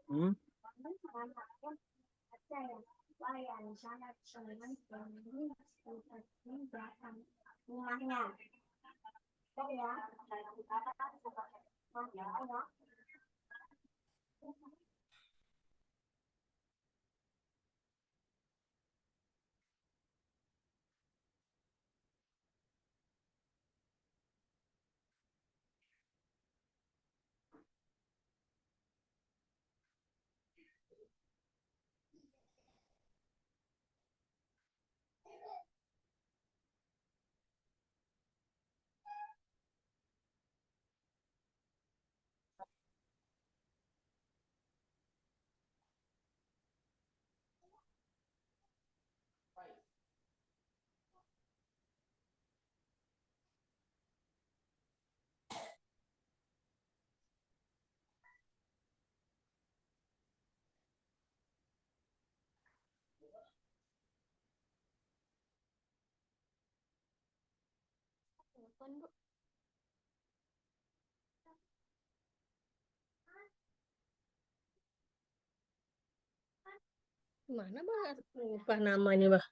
Hmm? Mana bah? Lupa namanya bah.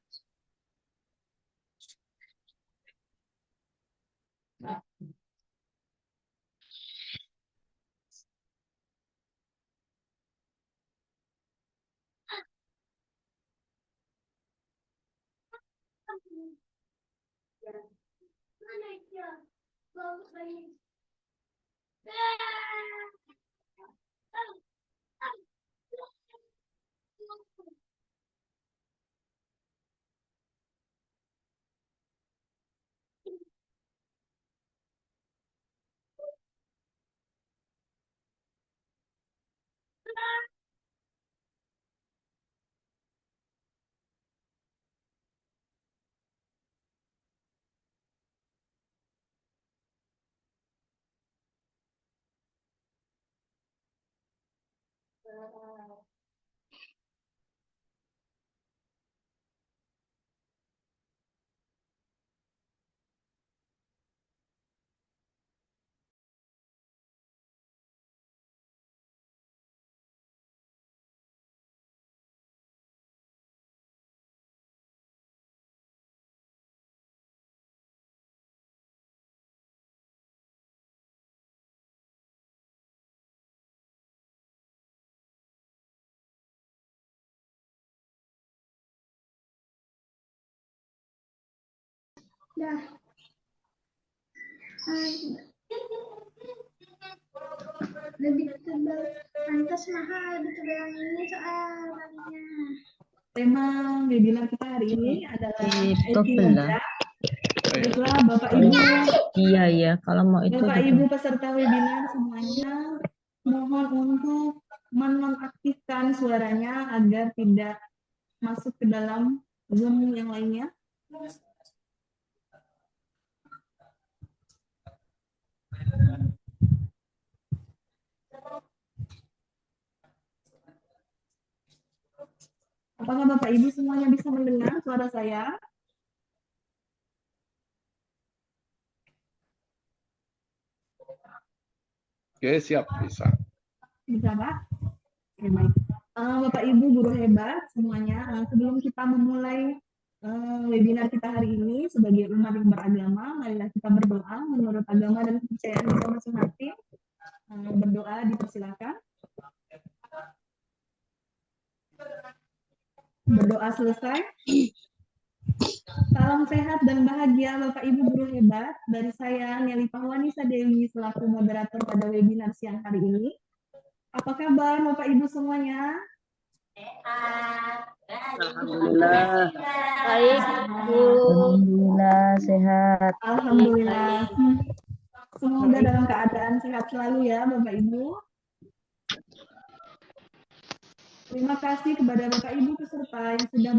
Dah. Lebih tebal, pantas mahal lebih tebal yang ini soalnya. Tema webinar kita hari ini adalah itu kinerja. Baiklah Bapak Ibu. Iya, kalau mau itu Bapak gitu. Ibu peserta webinar semuanya mohon untuk menonaktifkan suaranya agar tidak masuk ke dalam Zoom yang lainnya. Apakah Bapak Ibu semuanya bisa mendengar suara saya? Oke, siap, bisa. Bisa, Pak? Oke, baik. Bapak Ibu guru hebat semuanya, sebelum kita memulai webinar kita hari ini sebagai umat yang beragama, marilah kita berdoa menurut agama dan kepercayaan kita masing-masing. Berdoa dipersilakan. Berdoa selesai. Salam sehat dan bahagia Bapak Ibu guru hebat dari saya Nelly Pahwanisa Dewi selaku moderator pada webinar siang hari ini. Apa kabar Bapak Ibu semuanya? Sehat. Alhamdulillah. Baik, Bu. Alhamdulillah sehat. Alhamdulillah. Semoga dalam keadaan sehat selalu ya Bapak Ibu. Terima kasih kepada Bapak Ibu peserta yang sudah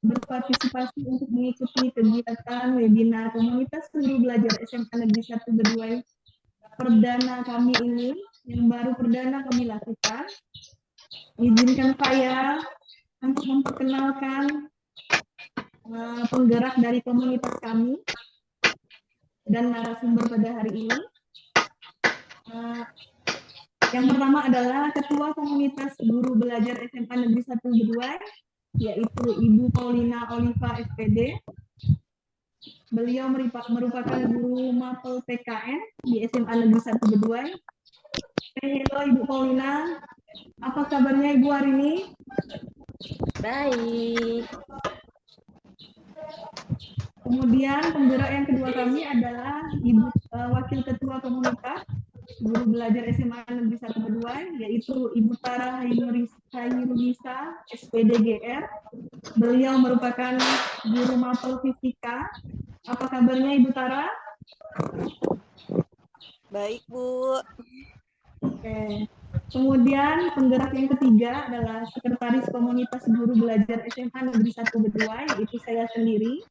berpartisipasi untuk mengikuti kegiatan webinar komunitas guru belajar SMA Negeri 1 Beduai perdana kami ini, yang baru perdana kami lakukan. Izinkan saya untuk memperkenalkan penggerak dari komunitas kami dan narasumber pada hari ini. Yang pertama adalah Ketua Komunitas Guru Belajar SMA Negeri 1 Beduai, yaitu Ibu Paulina Oliva SPD. Beliau merupakan guru mapel PKN di SMA Negeri 1 Beduai. Halo Ibu Paulina, apa kabarnya Ibu hari ini? Baik. Kemudian penggerak yang kedua kami adalah Ibu Wakil Ketua Komunitas Guru Belajar SMA Negeri 1 Beduai, yaitu Ibu Tara Hairunisa SPDGR. Beliau merupakan guru mapel fisika. Apa kabarnya Ibu Tara? Baik, Bu. Oke. Kemudian penggerak yang ketiga adalah Sekretaris Komunitas Guru Belajar SMA Negeri 1 Beduai, yaitu saya sendiri.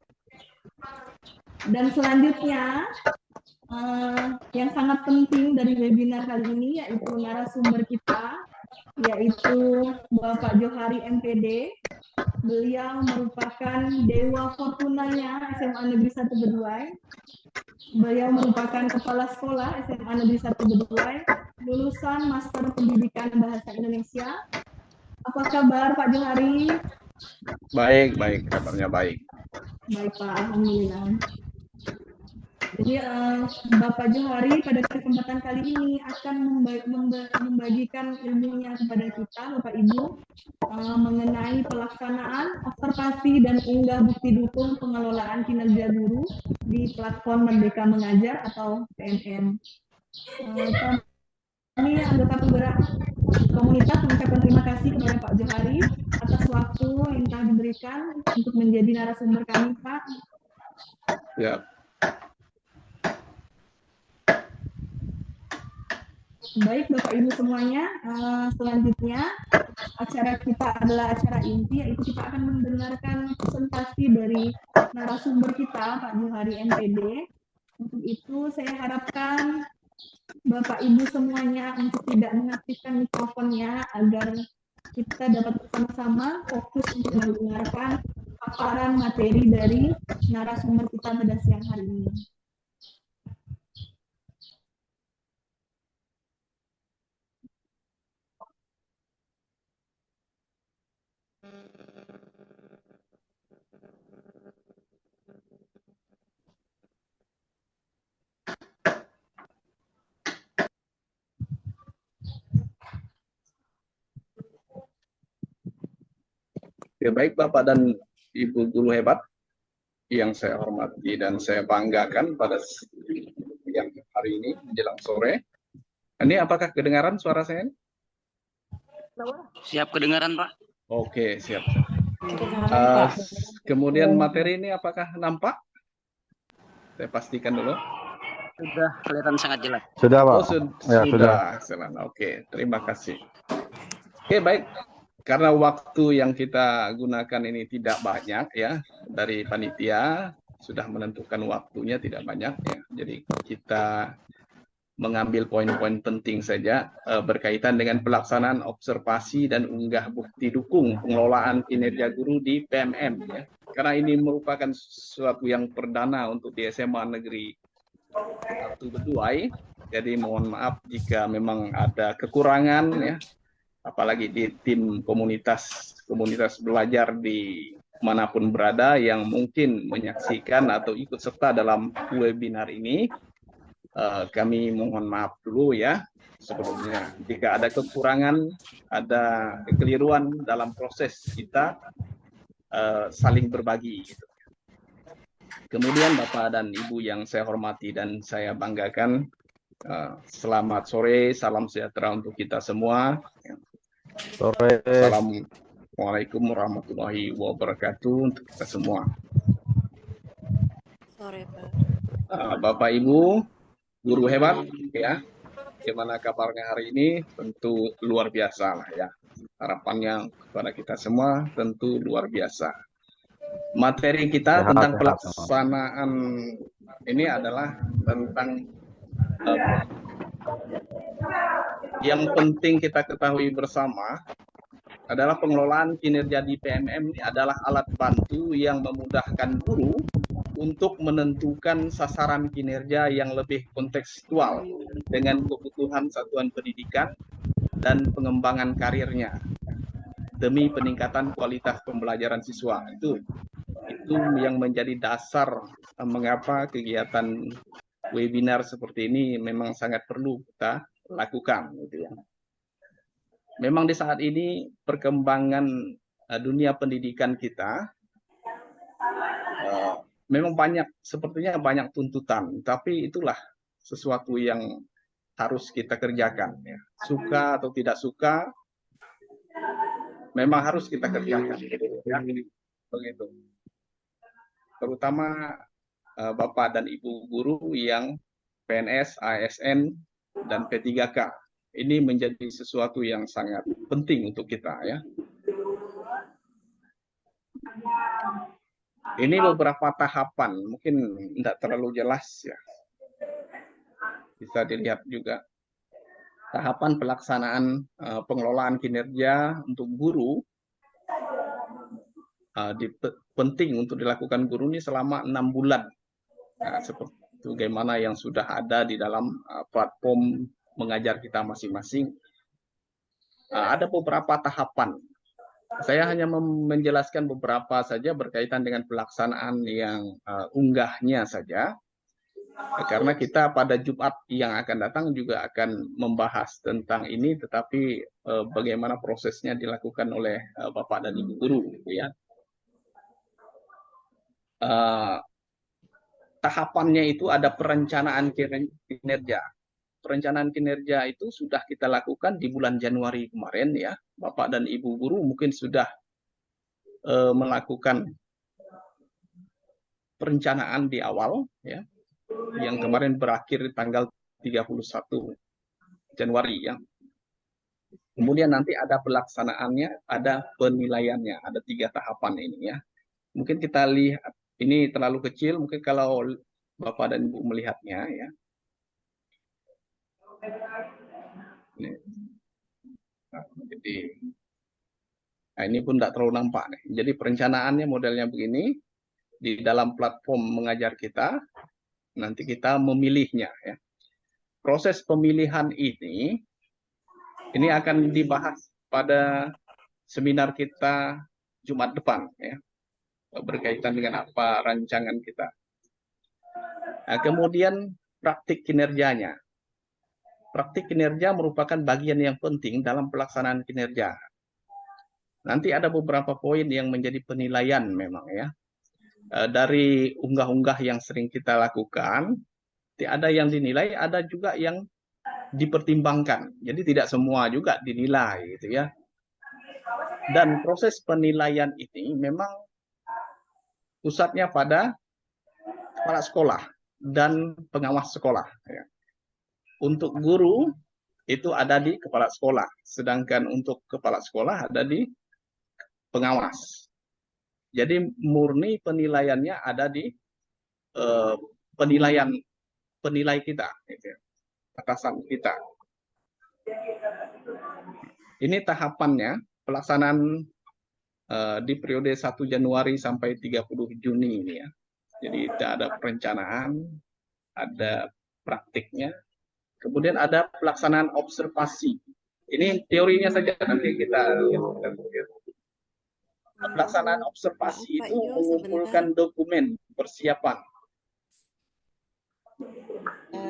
Dan selanjutnya yang sangat penting dari webinar kali ini yaitu narasumber kita, yaitu Bapak Johari MPD. Beliau merupakan Dewa Fortunanya SMA Negeri 1 Beduai. Beliau merupakan Kepala Sekolah SMA Negeri 1 Beduai, lulusan Master Pendidikan Bahasa Indonesia. Apa kabar Pak Johari? Baik, kabarnya baik. Baik Pak, Alhamdulillah. Jadi Bapak Johari pada kesempatan kali ini akan membagikan ilmunya kepada kita, Bapak Ibu, mengenai pelaksanaan, observasi, dan unggah bukti dukung pengelolaan kinerja guru di platform Merdeka Mengajar atau PMM. Kami anggota penggerak komunitas mengucapkan terima kasih kepada Pak Johari atas waktu yang telah diberikan untuk menjadi narasumber kami, Pak. Ya. Baik Bapak Ibu semuanya, selanjutnya acara kita adalah acara inti, yaitu kita akan mendengarkan presentasi dari narasumber kita Pak Johari MPD. Untuk itu saya harapkan Bapak Ibu semuanya untuk tidak mengaktifkan mikrofonnya agar kita dapat bersama-sama fokus untuk mendengarkan paparan materi dari narasumber kita pada siang hari ini. Ya, baik Bapak dan Ibu guru hebat yang saya hormati dan saya banggakan pada siang hari ini menjelang sore. Ini apakah kedengaran suara saya? Siap kedengaran, Pak. Oke, siap. Kemudian materi ini apakah nampak? Saya pastikan dulu. Sudah kelihatan sangat jelas. Sudah, Pak. Oh, Ya, sudah. Oke, terima kasih. Oke, baik. Karena waktu yang kita gunakan ini tidak banyak ya, dari panitia sudah menentukan waktunya tidak banyak ya. Jadi kita mengambil poin-poin penting saja berkaitan dengan pelaksanaan observasi dan unggah bukti dukung pengelolaan kinerja guru di PMM ya. Karena ini merupakan sesuatu yang perdana untuk di SMA Negeri 1 Beduai. Jadi mohon maaf jika memang ada kekurangan ya. Apalagi di tim komunitas belajar di manapun berada yang mungkin menyaksikan atau ikut serta dalam webinar ini, kami mohon maaf dulu ya sebelumnya jika ada kekurangan, ada kekeliruan dalam proses kita saling berbagi gitu. Kemudian Bapak dan Ibu yang saya hormati dan saya banggakan, selamat sore, salam sejahtera untuk kita semua. Sore. Assalamualaikum warahmatullahi wabarakatuh untuk kita semua. Sore, Pak. Bapak Ibu, guru hebat ya. Bagaimana kabarnya hari ini? Tentu luar biasa lah ya. Harapannya kepada kita semua tentu luar biasa. Materi kita tentang pelaksanaan ini adalah tentang yang penting kita ketahui bersama adalah pengelolaan kinerja di PMM ini adalah alat bantu yang memudahkan guru untuk menentukan sasaran kinerja yang lebih kontekstual dengan kebutuhan satuan pendidikan dan pengembangan karirnya demi peningkatan kualitas pembelajaran siswa. Itu yang menjadi dasar mengapa kegiatan webinar seperti ini memang sangat perlu kita lakukan, gitu ya. Memang di saat ini perkembangan dunia pendidikan kita memang sepertinya banyak tuntutan, tapi itulah sesuatu yang harus kita kerjakan, ya. Suka atau tidak suka, memang harus kita kerjakan, ya. Begitu. Terutama Bapak dan Ibu guru yang PNS, ASN, dan P3K. Ini menjadi sesuatu yang sangat penting untuk kita, ya. Ini beberapa tahapan, mungkin tidak terlalu jelas, ya. Bisa dilihat juga tahapan pelaksanaan pengelolaan kinerja untuk guru. Penting untuk dilakukan guru ini selama 6 bulan. Nah, seperti bagaimana yang sudah ada di dalam platform mengajar kita masing-masing. Ada beberapa tahapan. Saya hanya menjelaskan beberapa saja berkaitan dengan pelaksanaan yang unggahnya saja. Karena kita pada Jumat yang akan datang juga akan membahas tentang ini, tetapi bagaimana prosesnya dilakukan oleh Bapak dan Ibu guru, gitu ya. Tahapannya itu ada perencanaan kinerja. Perencanaan kinerja itu sudah kita lakukan di bulan Januari kemarin, ya. Bapak dan Ibu guru mungkin sudah melakukan perencanaan di awal, ya, yang kemarin berakhir tanggal 31 Januari, ya. Kemudian nanti ada pelaksanaannya, ada penilaiannya, ada 3 tahapan ini, ya. Mungkin kita lihat ini terlalu kecil, mungkin kalau Bapak dan Ibu melihatnya, ya. Nah, ini pun tidak terlalu nampak nih. Jadi perencanaannya modelnya begini, di dalam platform mengajar kita, nanti kita memilihnya, ya. Proses pemilihan ini akan dibahas pada seminar kita Jumat depan, ya, berkaitan dengan apa rancangan kita. Nah, kemudian praktik kinerjanya. Praktik kinerja merupakan bagian yang penting dalam pelaksanaan kinerja. Nanti ada beberapa poin yang menjadi penilaian memang, ya. Dari unggah-unggah yang sering kita lakukan, ada yang dinilai, ada juga yang dipertimbangkan. Jadi tidak semua juga dinilai, gitu ya. Dan proses penilaian ini memang pusatnya pada kepala sekolah dan pengawas sekolah, ya. Untuk guru itu ada di kepala sekolah, sedangkan untuk kepala sekolah ada di pengawas. Jadi murni penilaiannya ada di penilai kita, gitu, atasan kita. Ini tahapannya, pelaksanaan di periode 1 Januari sampai 30 Juni ini, ya. Jadi ada perencanaan, ada praktiknya, kemudian ada pelaksanaan observasi. Ini teorinya saja, nanti kita lihat. Pelaksanaan observasi itu mengumpulkan dokumen persiapan.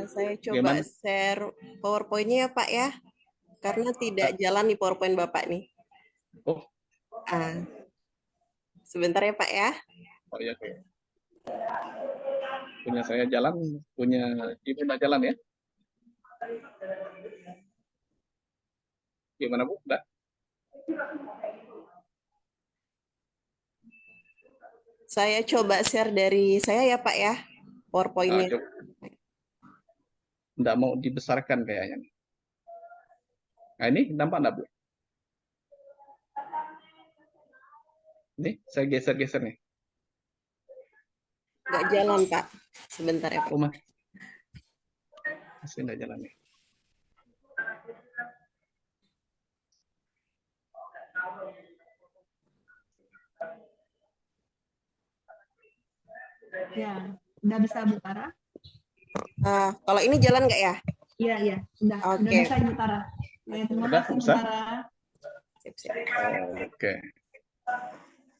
Saya coba share PowerPoint-nya ya Pak, ya. Karena tidak jalan di PowerPoint Bapak nih. Oh. Sebentar ya Pak, ya. Oh iya. Punya saya jalan, punya Ibu nggak jalan, ya? Gimana Bu? Udah? Saya coba share dari saya ya Pak, ya. PowerPoint-nya. Nggak mau dibesarkan kayaknya. Nah ini nampak nggak Bu? Ini saya geser-geser nih. Nggak jalan Pak. Sebentar ya Pak. Masih nggak jalan nih. Ya, udah bisa Bu Tara? Kalau ini jalan nggak ya? Iya, udah Oke. bisa Bu Tara. Ya, terima Udah, kasih, bisa? Butara. Sip. Oke.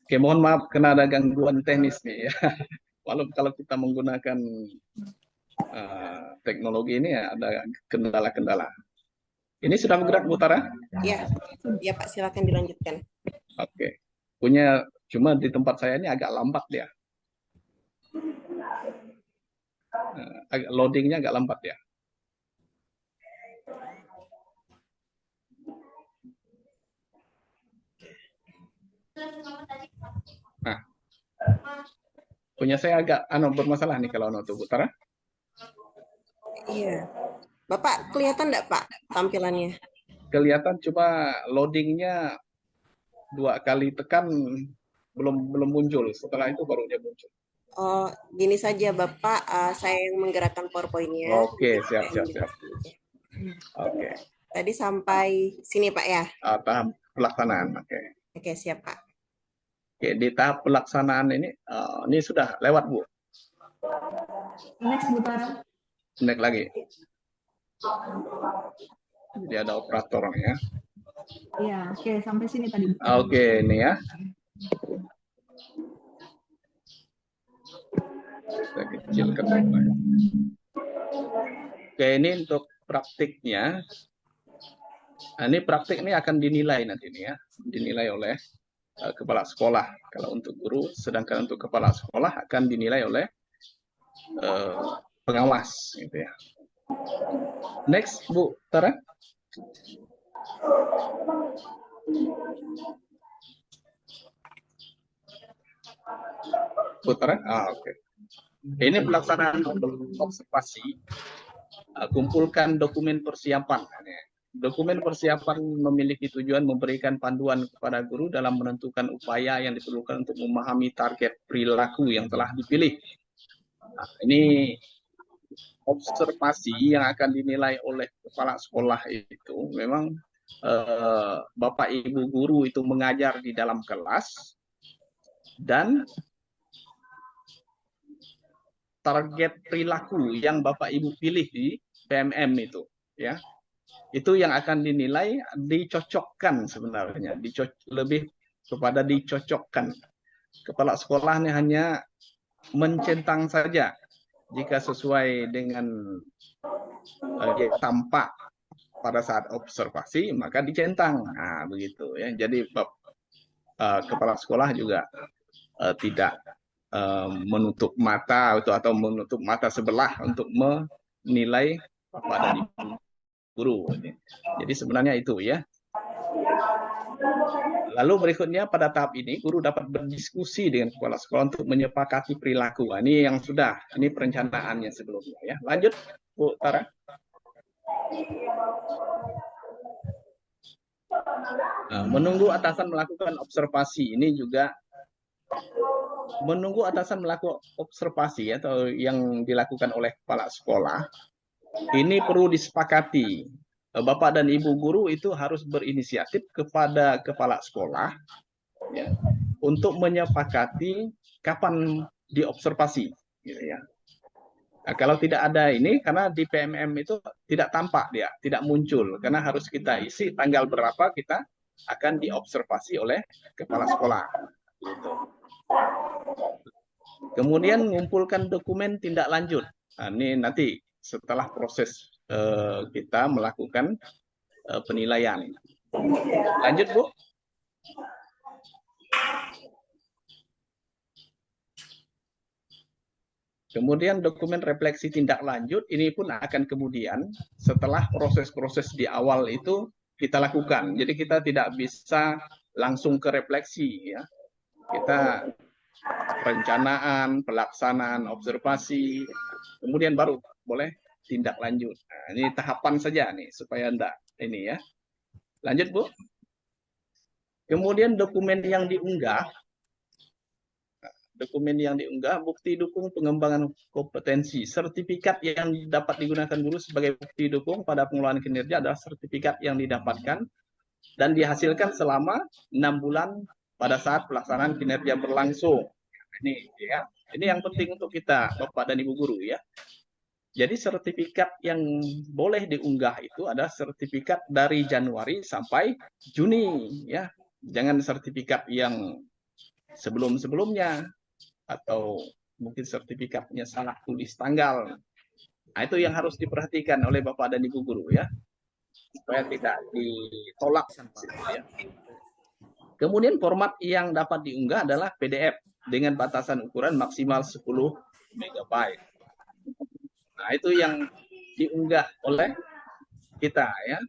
Oke, mohon maaf karena ada gangguan teknis nih ya. Walaupun kalau kita menggunakan teknologi ini ya ada kendala-kendala. Ini sudah bergerak Butara? Ya, Pak, silakan dilanjutkan. Oke. Cuma di tempat saya ini agak lambat ya. Loadingnya agak lambat ya. Nah, punya saya agak bermasalah nih kalau untuk Butara. Iya. Bapak kelihatan enggak, Pak, tampilannya? Kelihatan, cuma loadingnya 2 kali tekan belum muncul. Setelah itu baru dia muncul. Oh, gini saja Bapak, saya yang menggerakkan PowerPoint-nya. Oke, siap. Oke. Tadi sampai sini Pak ya? Tahap pelaksanaan. Oke, siap Pak. Oke, di tahap pelaksanaan ini sudah lewat Bu. Next, Butara. Naik lagi. Jadi ada operatornya. Iya, oke, sampai sini tadi. Oke, ini ya. Kita kecilkan. Oke, ini untuk praktiknya. Nah, ini praktik ini akan dinilai nanti ini ya. Dinilai oleh kepala sekolah. Kalau untuk guru, sedangkan untuk kepala sekolah akan dinilai oleh pengawas gitu ya. Next, Bu Tara. Putara, oke. Ini pelaksanaan observasi. Kumpulkan dokumen persiapan. Dokumen persiapan memiliki tujuan memberikan panduan kepada guru dalam menentukan upaya yang diperlukan untuk memahami target perilaku yang telah dipilih. Nah, ini observasi yang akan dinilai oleh kepala sekolah itu memang Bapak Ibu guru itu mengajar di dalam kelas dan target perilaku yang Bapak Ibu pilih di PMM itu ya. Itu yang akan dinilai, dicocokkan sebenarnya, lebih kepada dicocokkan. Kepala sekolah ini hanya mencentang saja jika sesuai dengan tampak pada saat observasi maka dicentang. Nah, begitu ya. Jadi kepala sekolah juga tidak menutup mata atau menutup mata sebelah untuk menilai Bapak dan Ibu guru. Jadi sebenarnya itu ya. Lalu berikutnya pada tahap ini guru dapat berdiskusi dengan kepala sekolah untuk menyepakati perilaku. Nah, ini yang sudah, ini perencanaannya sebelumnya ya. Lanjut Bu Tara. Nah, menunggu atasan melakukan observasi ini juga menunggu atasan melakukan observasi atau yang dilakukan oleh kepala sekolah. Ini perlu disepakati. Bapak dan Ibu guru itu harus berinisiatif kepada kepala sekolah ya, untuk menyepakati kapan diobservasi. Gitu ya. Nah, kalau tidak ada ini, karena di PMM itu tidak tampak dia, tidak muncul. Karena harus kita isi tanggal berapa kita akan diobservasi oleh kepala sekolah. Gitu. Kemudian mengumpulkan dokumen tindak lanjut. Nah, ini nanti setelah proses kita melakukan penilaian. Lanjut, Bu. Kemudian dokumen refleksi tindak lanjut ini pun akan kemudian setelah proses-proses di awal itu kita lakukan. Jadi kita tidak bisa langsung ke refleksi ya. Kita perencanaan, pelaksanaan, observasi, kemudian baru boleh tindak lanjut. Nah, ini tahapan saja nih supaya enggak ini ya. Lanjut, Bu. Kemudian dokumen yang diunggah, bukti dukung pengembangan kompetensi. Sertifikat yang dapat digunakan guru sebagai bukti dukung pada pengelolaan kinerja adalah sertifikat yang didapatkan dan dihasilkan selama 6 bulan pada saat pelaksanaan kinerja berlangsung. Ini ya. Ini yang penting untuk kita, Bapak dan Ibu guru ya. Jadi sertifikat yang boleh diunggah itu ada sertifikat dari Januari sampai Juni, ya. Jangan sertifikat yang sebelum-sebelumnya atau mungkin sertifikatnya salah tulis tanggal. Nah, itu yang harus diperhatikan oleh Bapak dan Ibu guru, ya, supaya tidak ditolak, ya. Kemudian format yang dapat diunggah adalah PDF dengan batasan ukuran maksimal 10 MB. Nah, itu yang diunggah oleh kita, ya.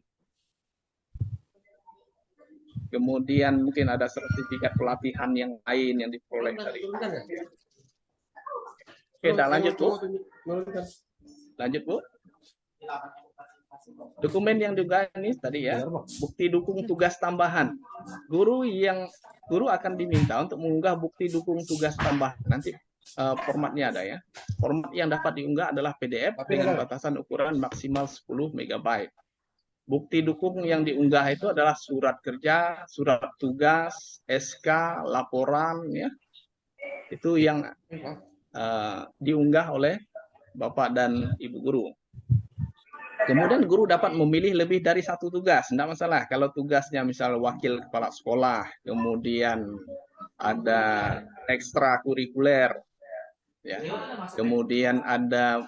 Kemudian mungkin ada sertifikat pelatihan yang lain yang diperoleh dari. Oke, lanjut Bu. Lanjut Bu. Dokumen yang diunggah ini tadi, ya, bukti dukung tugas tambahan. Guru akan diminta untuk mengunggah bukti dukung tugas tambahan. Nanti formatnya ada, ya. Format yang dapat diunggah adalah PDF dengan batasan ukuran maksimal 10 MB. Bukti dukung yang diunggah itu adalah surat kerja, surat tugas, SK, laporan, ya. Itu yang diunggah oleh Bapak dan Ibu guru. Kemudian guru dapat memilih lebih dari satu tugas, tidak masalah. Kalau tugasnya misal wakil kepala sekolah, kemudian ada ekstrakurikuler, ya. Kemudian ada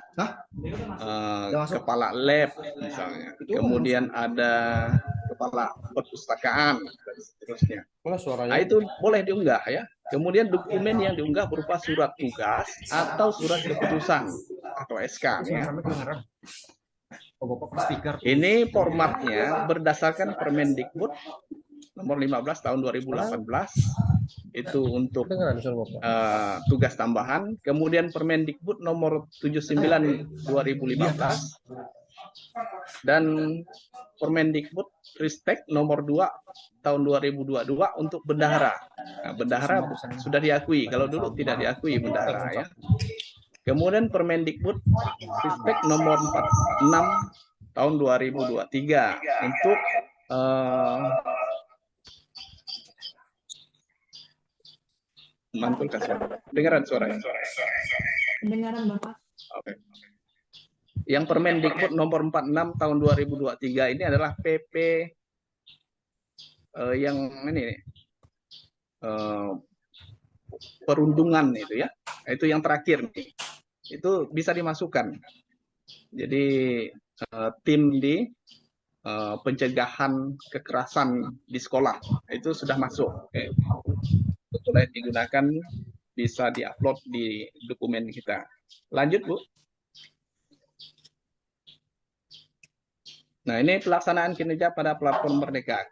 kepala lab misalnya, kemudian ada kepala perpustakaan dan seterusnya. Nah, itu boleh diunggah, ya. Kemudian dokumen yang diunggah berupa surat tugas atau surat keputusan atau SK, ya. Ini formatnya berdasarkan Permendikbud nomor 15 tahun 2018, itu untuk tugas tambahan. Kemudian Permendikbud nomor 79 2015 dan Permendikbud Ristek nomor 2 tahun 2022 untuk bendahara. Nah, bendahara sudah diakui, kalau dulu tidak diakui bendahara, ya. Kemudian Permendikbud Ristek nomor 46 tahun 2023 untuk mantul kasih. Dengaran suaranya? Kedengaran Bapak. Oke. Yang Permendikbud nomor 46 tahun 2023 ini adalah PP yang ini perundungan itu, ya. Itu yang terakhir nih. Itu bisa dimasukkan. Jadi tim di pencegahan kekerasan di sekolah itu sudah masuk. Oke. Itu boleh digunakan, bisa diupload di dokumen kita. Lanjut Bu. Nah, ini pelaksanaan kinerja pada platform Merdeka.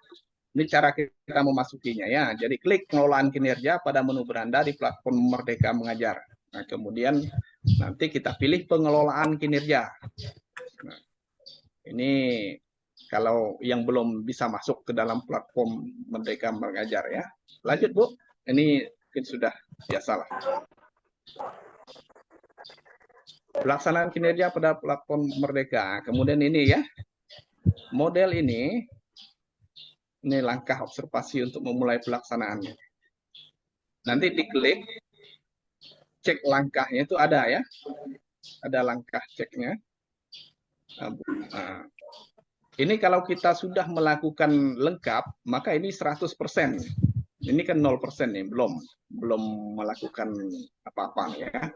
Ini cara kita memasukinya, ya. Jadi klik pengelolaan kinerja pada menu beranda di platform Merdeka Mengajar. Nah, kemudian nanti kita pilih pengelolaan kinerja. Nah, ini kalau yang belum bisa masuk ke dalam platform Merdeka Mengajar, ya. Lanjut Bu. Ini mungkin sudah biasalah. Pelaksanaan kinerja pada platform Merdeka. Kemudian ini, ya. Model ini langkah observasi untuk memulai pelaksanaannya. Nanti diklik, cek langkahnya itu ada, ya. Ada langkah ceknya. Nah, ini kalau kita sudah melakukan lengkap, maka ini 100%. Ini kan 0% nih, belum melakukan apa-apa, ya.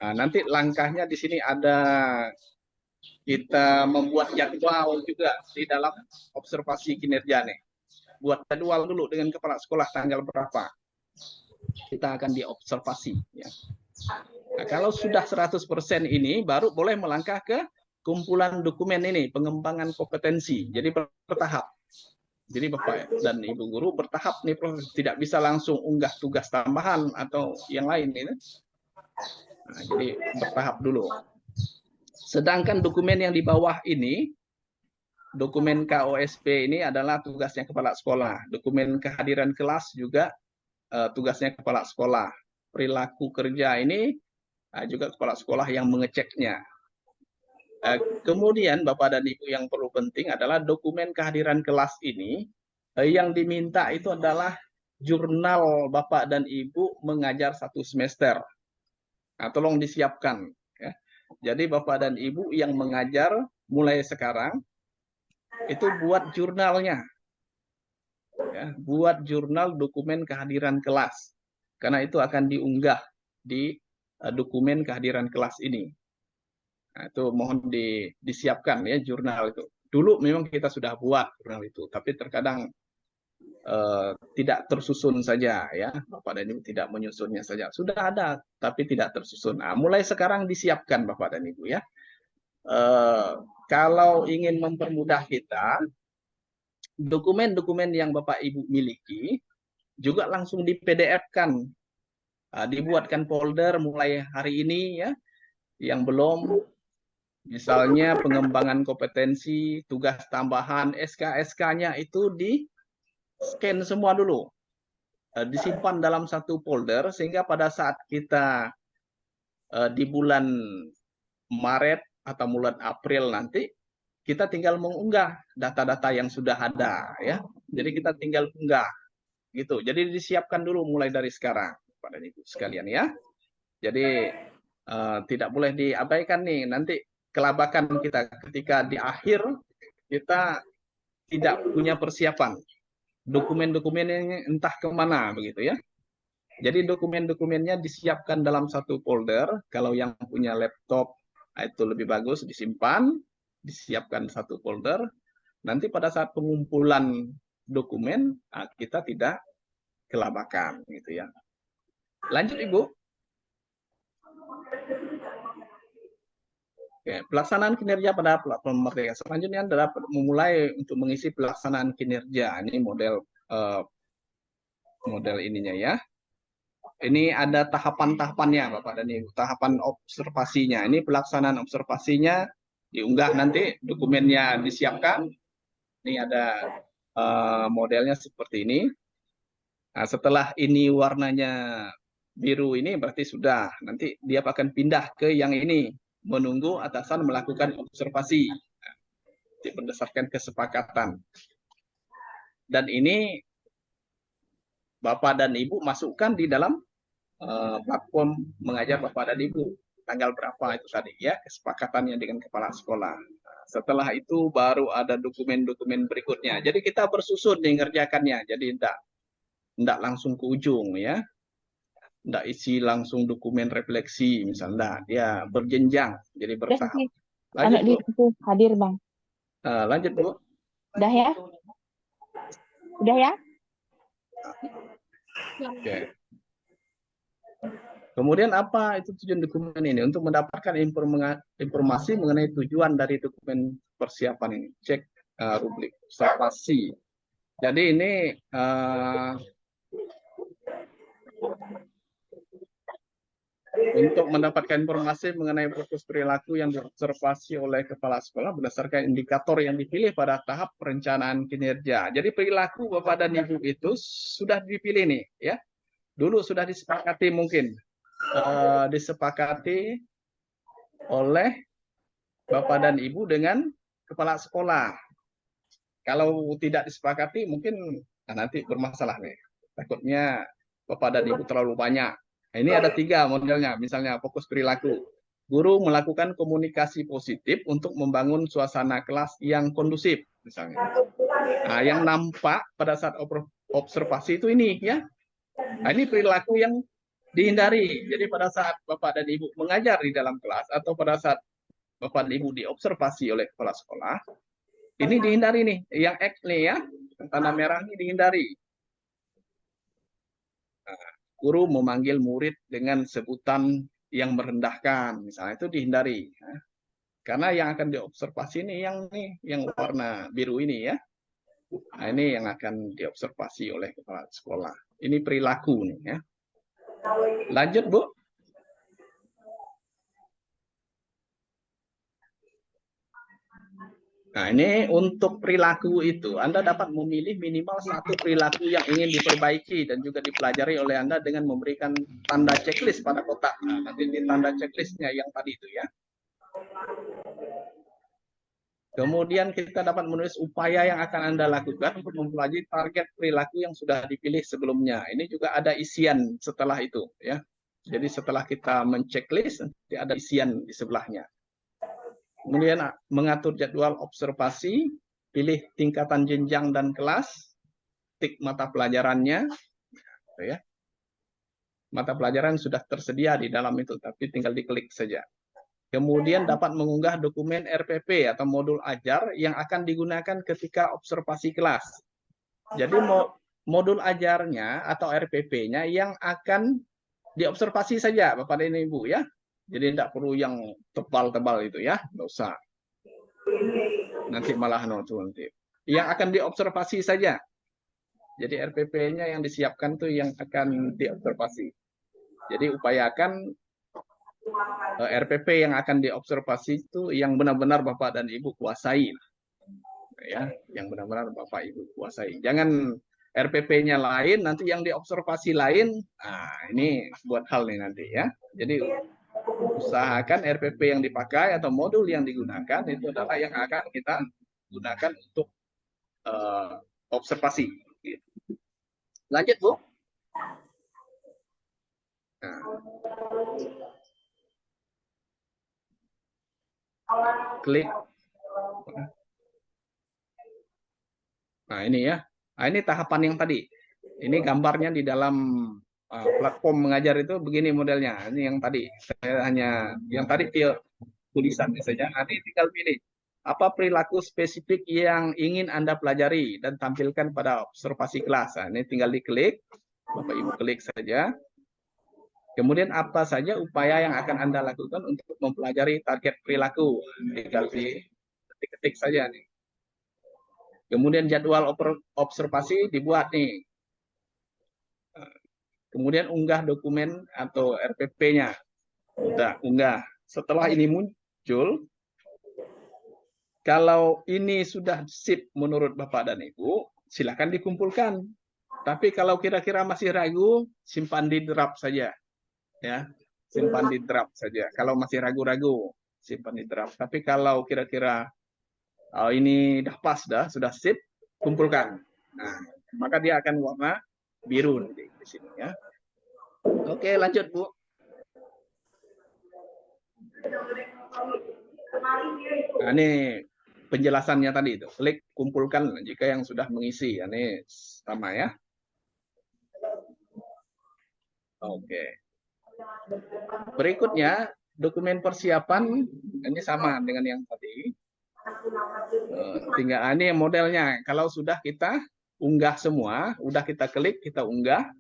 Nah, nanti langkahnya di sini ada, kita membuat jadwal juga di dalam observasi kinerja nih. Buat jadwal dulu dengan kepala sekolah tanggal berapa kita akan diobservasi, ya. Nah, kalau sudah 100% ini baru boleh melangkah ke kumpulan dokumen ini, pengembangan kompetensi. Jadi bertahap. Jadi Bapak dan Ibu guru bertahap nih proses, tidak bisa langsung unggah tugas tambahan atau yang lain ini. Nah, jadi bertahap dulu. Sedangkan dokumen yang di bawah ini, dokumen KOSP ini adalah tugasnya kepala sekolah. Dokumen kehadiran kelas juga tugasnya kepala sekolah. Perilaku kerja ini juga kepala sekolah yang mengeceknya. Kemudian Bapak dan Ibu yang perlu penting adalah dokumen kehadiran kelas ini yang diminta itu adalah jurnal Bapak dan Ibu mengajar 1 semester. Nah, tolong disiapkan, ya. Jadi Bapak dan Ibu yang mengajar mulai sekarang itu buat jurnalnya. Ya, buat jurnal dokumen kehadiran kelas. Karena itu akan diunggah di dokumen kehadiran kelas ini. Nah, itu mohon disiapkan ya jurnal itu. Dulu memang kita sudah buat jurnal itu, tapi terkadang tidak tersusun saja ya, Bapak dan Ibu tidak menyusunnya saja. Sudah ada, tapi tidak tersusun. Nah, mulai sekarang disiapkan Bapak dan Ibu ya. Kalau ingin mempermudah kita, dokumen-dokumen yang Bapak Ibu miliki juga langsung di PDF-kan, dibuatkan folder mulai hari ini ya. Yang belum, misalnya pengembangan kompetensi, tugas tambahan, SK-SK-nya itu di-scan semua dulu. Disimpan dalam satu folder, sehingga pada saat kita di bulan Maret atau bulan April nanti, kita tinggal mengunggah data-data yang sudah ada. Ya. Jadi kita tinggal unggah. Gitu. Jadi disiapkan dulu mulai dari sekarang, Bapak dan Ibu sekalian ya. Jadi tidak boleh diabaikan nih, nanti kelabakan kita ketika di akhir kita tidak punya persiapan. Dokumen-dokumennya entah kemana begitu ya. Jadi dokumen-dokumennya disiapkan dalam satu folder. Kalau yang punya laptop itu lebih bagus disimpan, disiapkan satu folder. Nanti pada saat pengumpulan dokumen kita tidak kelabakan gitu ya. Lanjut Ibu. Oke, pelaksanaan kinerja pada platform Merdeka. Selanjutnya adalah memulai untuk mengisi pelaksanaan kinerja. Ini model ininya ya. Ini ada tahapan-tahapannya Bapak dan Ibu. Tahapan observasinya. Ini pelaksanaan observasinya diunggah nanti, dokumennya disiapkan. Ini ada modelnya seperti ini. Nah, setelah ini warnanya biru ini berarti sudah. Nanti dia akan pindah ke yang ini. Menunggu atasan melakukan observasi berdasarkan kesepakatan. Dan ini Bapak dan Ibu masukkan di dalam platform mengajar Bapak dan Ibu. Tanggal berapa itu tadi ya, kesepakatannya dengan kepala sekolah. Setelah itu baru ada dokumen-dokumen berikutnya. Jadi kita bersusun nih ngerjakannya. Jadi tidak langsung ke ujung ya. Tidak isi langsung dokumen refleksi misalnya, dia berjenjang, jadi bertahap. Lanjut Bu. Hadir Bang. Lanjut Bu. Udah ya? Udah ya? Oke. Kemudian apa itu tujuan dokumen ini? Untuk mendapatkan informasi mengenai tujuan dari dokumen persiapan ini. Cek rubrik observasi. Jadi ini untuk mendapatkan informasi mengenai fokus perilaku yang diobservasi oleh kepala sekolah berdasarkan indikator yang dipilih pada tahap perencanaan kinerja. Jadi perilaku Bapak dan Ibu itu sudah dipilih nih, ya. Dulu sudah disepakati mungkin, disepakati oleh Bapak dan Ibu dengan kepala sekolah. Kalau tidak disepakati mungkin nanti bermasalah nih. Takutnya Bapak dan Ibu terlalu banyak. Nah, ini ada 3 modelnya, misalnya fokus perilaku. Guru melakukan komunikasi positif untuk membangun suasana kelas yang kondusif, misalnya. Nah, yang nampak pada saat observasi itu ini, ya. Nah, ini perilaku yang dihindari. Jadi pada saat Bapak dan Ibu mengajar di dalam kelas atau pada saat Bapak dan Ibu diobservasi oleh kepala sekolah, ini dihindari nih, yang X nih ya, tanda merah ini dihindari. Nah, guru memanggil murid dengan sebutan yang merendahkan, misalnya itu dihindari. Ya. Karena yang akan diobservasi ini yang warna biru ini ya. Nah, ini yang akan diobservasi oleh kepala sekolah. Ini perilaku nih ya. Lanjut Bu. Nah, ini untuk perilaku itu, Anda dapat memilih minimal 1 perilaku yang ingin diperbaiki dan juga dipelajari oleh Anda dengan memberikan tanda checklist pada kotak. Nah, nanti di tanda checklistnya yang tadi itu ya. Kemudian kita dapat menulis upaya yang akan Anda lakukan untuk mempelajari target perilaku yang sudah dipilih sebelumnya. Ini juga ada isian setelah itu ya. Jadi setelah kita menceklis, nanti ada isian di sebelahnya. Kemudian mengatur jadwal observasi, pilih tingkatan jenjang dan kelas, tik mata pelajarannya, ya. Mata pelajaran sudah tersedia di dalam itu, tapi tinggal diklik saja. Kemudian dapat mengunggah dokumen RPP atau modul ajar yang akan digunakan ketika observasi kelas. Jadi modul ajarnya atau RPP-nya yang akan diobservasi saja, Bapak dan Ibu ya. Jadi tidak perlu yang tebal-tebal itu ya, nggak usah. Nanti malah nanti. Yang akan diobservasi saja. Jadi RPP-nya yang disiapkan tuh yang akan diobservasi. Jadi upayakan RPP yang akan diobservasi itu yang benar-benar Bapak dan Ibu kuasai. Ya, yang benar-benar Bapak Ibu kuasai. Jangan RPP-nya lain, nanti yang diobservasi lain. Nah, ini buat hal nih nanti ya. Jadi usahakan RPP yang dipakai atau modul yang digunakan itu adalah yang akan kita gunakan untuk observasi. Lanjut, Bu. Nah. Klik. Nah, ini ya. Nah, ini tahapan yang tadi. Ini gambarnya di dalam platform mengajar itu begini modelnya. Ini yang tadi. Saya hanya yang tadi tulisan saja. Nanti tinggal pilih apa perilaku spesifik yang ingin Anda pelajari dan tampilkan pada observasi kelas. Nah, ini tinggal diklik. Bapak Ibu klik saja. Kemudian apa saja upaya yang akan Anda lakukan untuk mempelajari target perilaku. Tinggal diketik saja nih. Kemudian jadwal observasi dibuat nih. Kemudian unggah dokumen atau RPP-nya. Udah, unggah. Setelah ini muncul, kalau ini sudah sip menurut Bapak dan Ibu, silakan dikumpulkan. Tapi kalau kira-kira masih ragu, simpan di draft saja. Ya, simpan di draft saja. Kalau masih ragu-ragu, simpan di draft. Tapi kalau kira-kira ini dah pas, sudah sip, kumpulkan. Nah, maka dia akan warna biru di sini ya. Oke, lanjut Bu. Nah, ini penjelasannya tadi itu. Klik kumpulkan jika yang sudah mengisi. Ini sama ya. Oke. Berikutnya dokumen persiapan ini sama dengan yang tadi. Tinggal ini modelnya. Kalau sudah kita unggah semua, udah kita klik, kita unggah.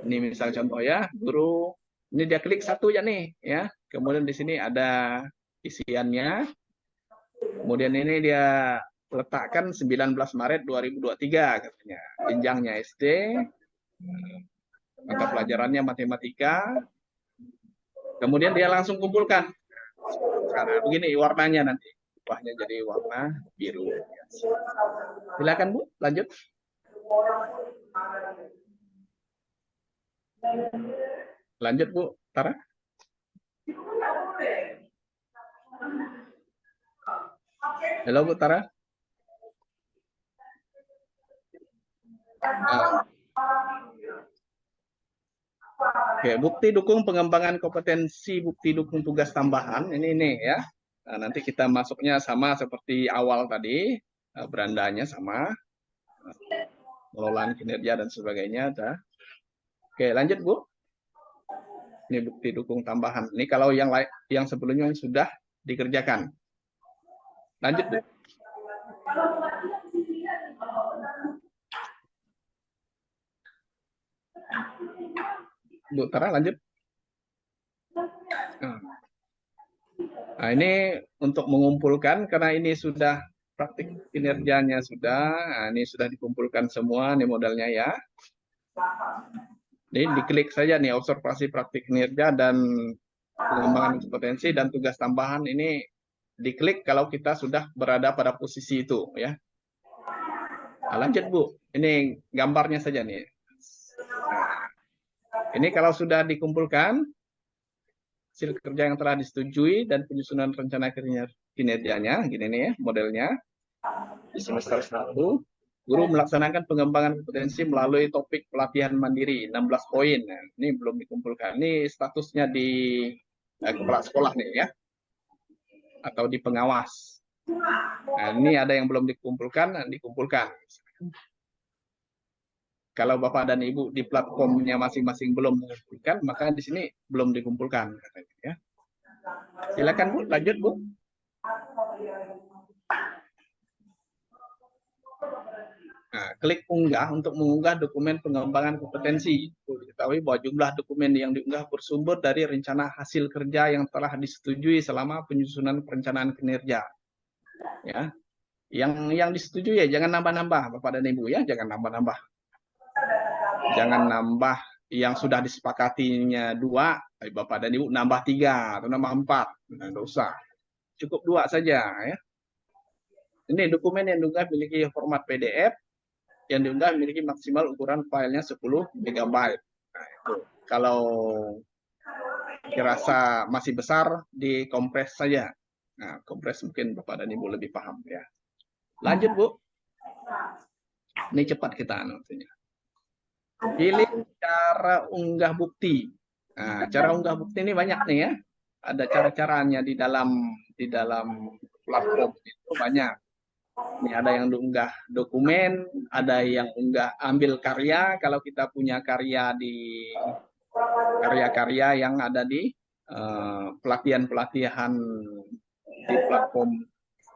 Ini misal contoh ya, guru ini dia klik satu ya nih ya. Kemudian di sini ada isiannya. Kemudian ini dia letakkan 19 Maret 2023 katanya. Jenjangnya SD. Mata pelajarannya matematika. Kemudian dia langsung kumpulkan. Karena begini warnanya nanti. Upahnya jadi warna biru. Silakan Bu, lanjut. Lanjut Bu, Tara. Halo Bu Tara. Oke, bukti dukung pengembangan kompetensi, bukti dukung tugas tambahan. Ini ya. Nah, nanti kita masuknya sama seperti awal tadi, berandanya sama, pengelolaan kinerja dan sebagainya. Oke, lanjut Bu. Ini bukti dukung tambahan. Ini kalau yang sebelumnya sudah dikerjakan. Lanjut Bu. Bu Tara, lanjut. Nah, ini untuk mengumpulkan, karena ini sudah praktik kinerjanya sudah, nah, ini sudah dikumpulkan semua, ini modelnya ya. Ini diklik saja nih, observasi praktik kinerja dan pengembangan kompetensi dan tugas tambahan ini diklik kalau kita sudah berada pada posisi itu ya. Nah, lanjut Bu, ini gambarnya saja nih. Nah, ini kalau sudah dikumpulkan, hasil kerja yang telah disetujui dan penyusunan rencana kinerjanya, gini nih ya modelnya di semester 1. Guru melaksanakan pengembangan kompetensi melalui topik pelatihan mandiri 16 poin. Nah, ini belum dikumpulkan. Ini statusnya di kepala sekolah nih ya, atau di pengawas. Nah, ini ada yang belum dikumpulkan, dikumpulkan. Kalau Bapak dan Ibu di platformnya masing-masing belum mengumpulkan, maka di sini belum dikumpulkan. Ya. Silakan Bu, lanjut Bu. Nah, klik unggah untuk mengunggah dokumen pengembangan kompetensi. Diketahui bahwa jumlah dokumen yang diunggah bersumber dari rencana hasil kerja yang telah disetujui selama penyusunan perencanaan kinerja. Ya, yang disetujui ya jangan nambah-nambah Bapak dan Ibu ya, jangan nambah-nambah. Jangan nambah yang sudah disepakatinya 2, Bapak dan Ibu nambah 3 atau nambah 4. Nah, tidak usah. Cukup 2 saja ya. Ini dokumen yang diunggah memiliki format PDF, yang diunggah memiliki maksimal ukuran filenya 10 MB. Nah, itu. Kalau dirasa masih besar, dikompres saja. Nah, kompres mungkin Bapak dan Ibu lebih paham ya. Lanjut Bu. Ini cepat kita nantinya. Pilih cara unggah bukti. Nah, cara unggah bukti ini banyak nih ya. Ada cara-caranya di dalam platform itu banyak. Ini ada yang diunggah dokumen, ada yang unggah ambil karya. Kalau kita punya karya yang ada di pelatihan-pelatihan di platform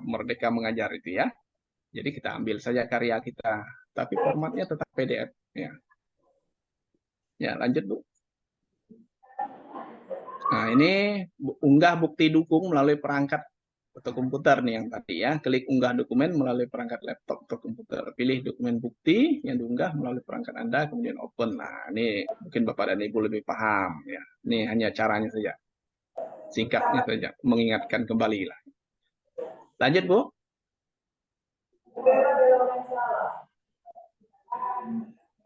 Merdeka Mengajar itu ya. Jadi kita ambil saja karya kita, tapi formatnya tetap PDF ya. Ya, lanjut Bu. Nah, ini unggah bukti dukung melalui perangkat atau komputer nih yang tadi ya. Klik unggah dokumen melalui perangkat laptop atau komputer. Pilih dokumen bukti yang diunggah melalui perangkat Anda, kemudian open. Nah, ini mungkin Bapak dan Ibu lebih paham ya. Ini hanya caranya saja. Singkatnya saja, mengingatkan kembali lah. Lanjut Bu.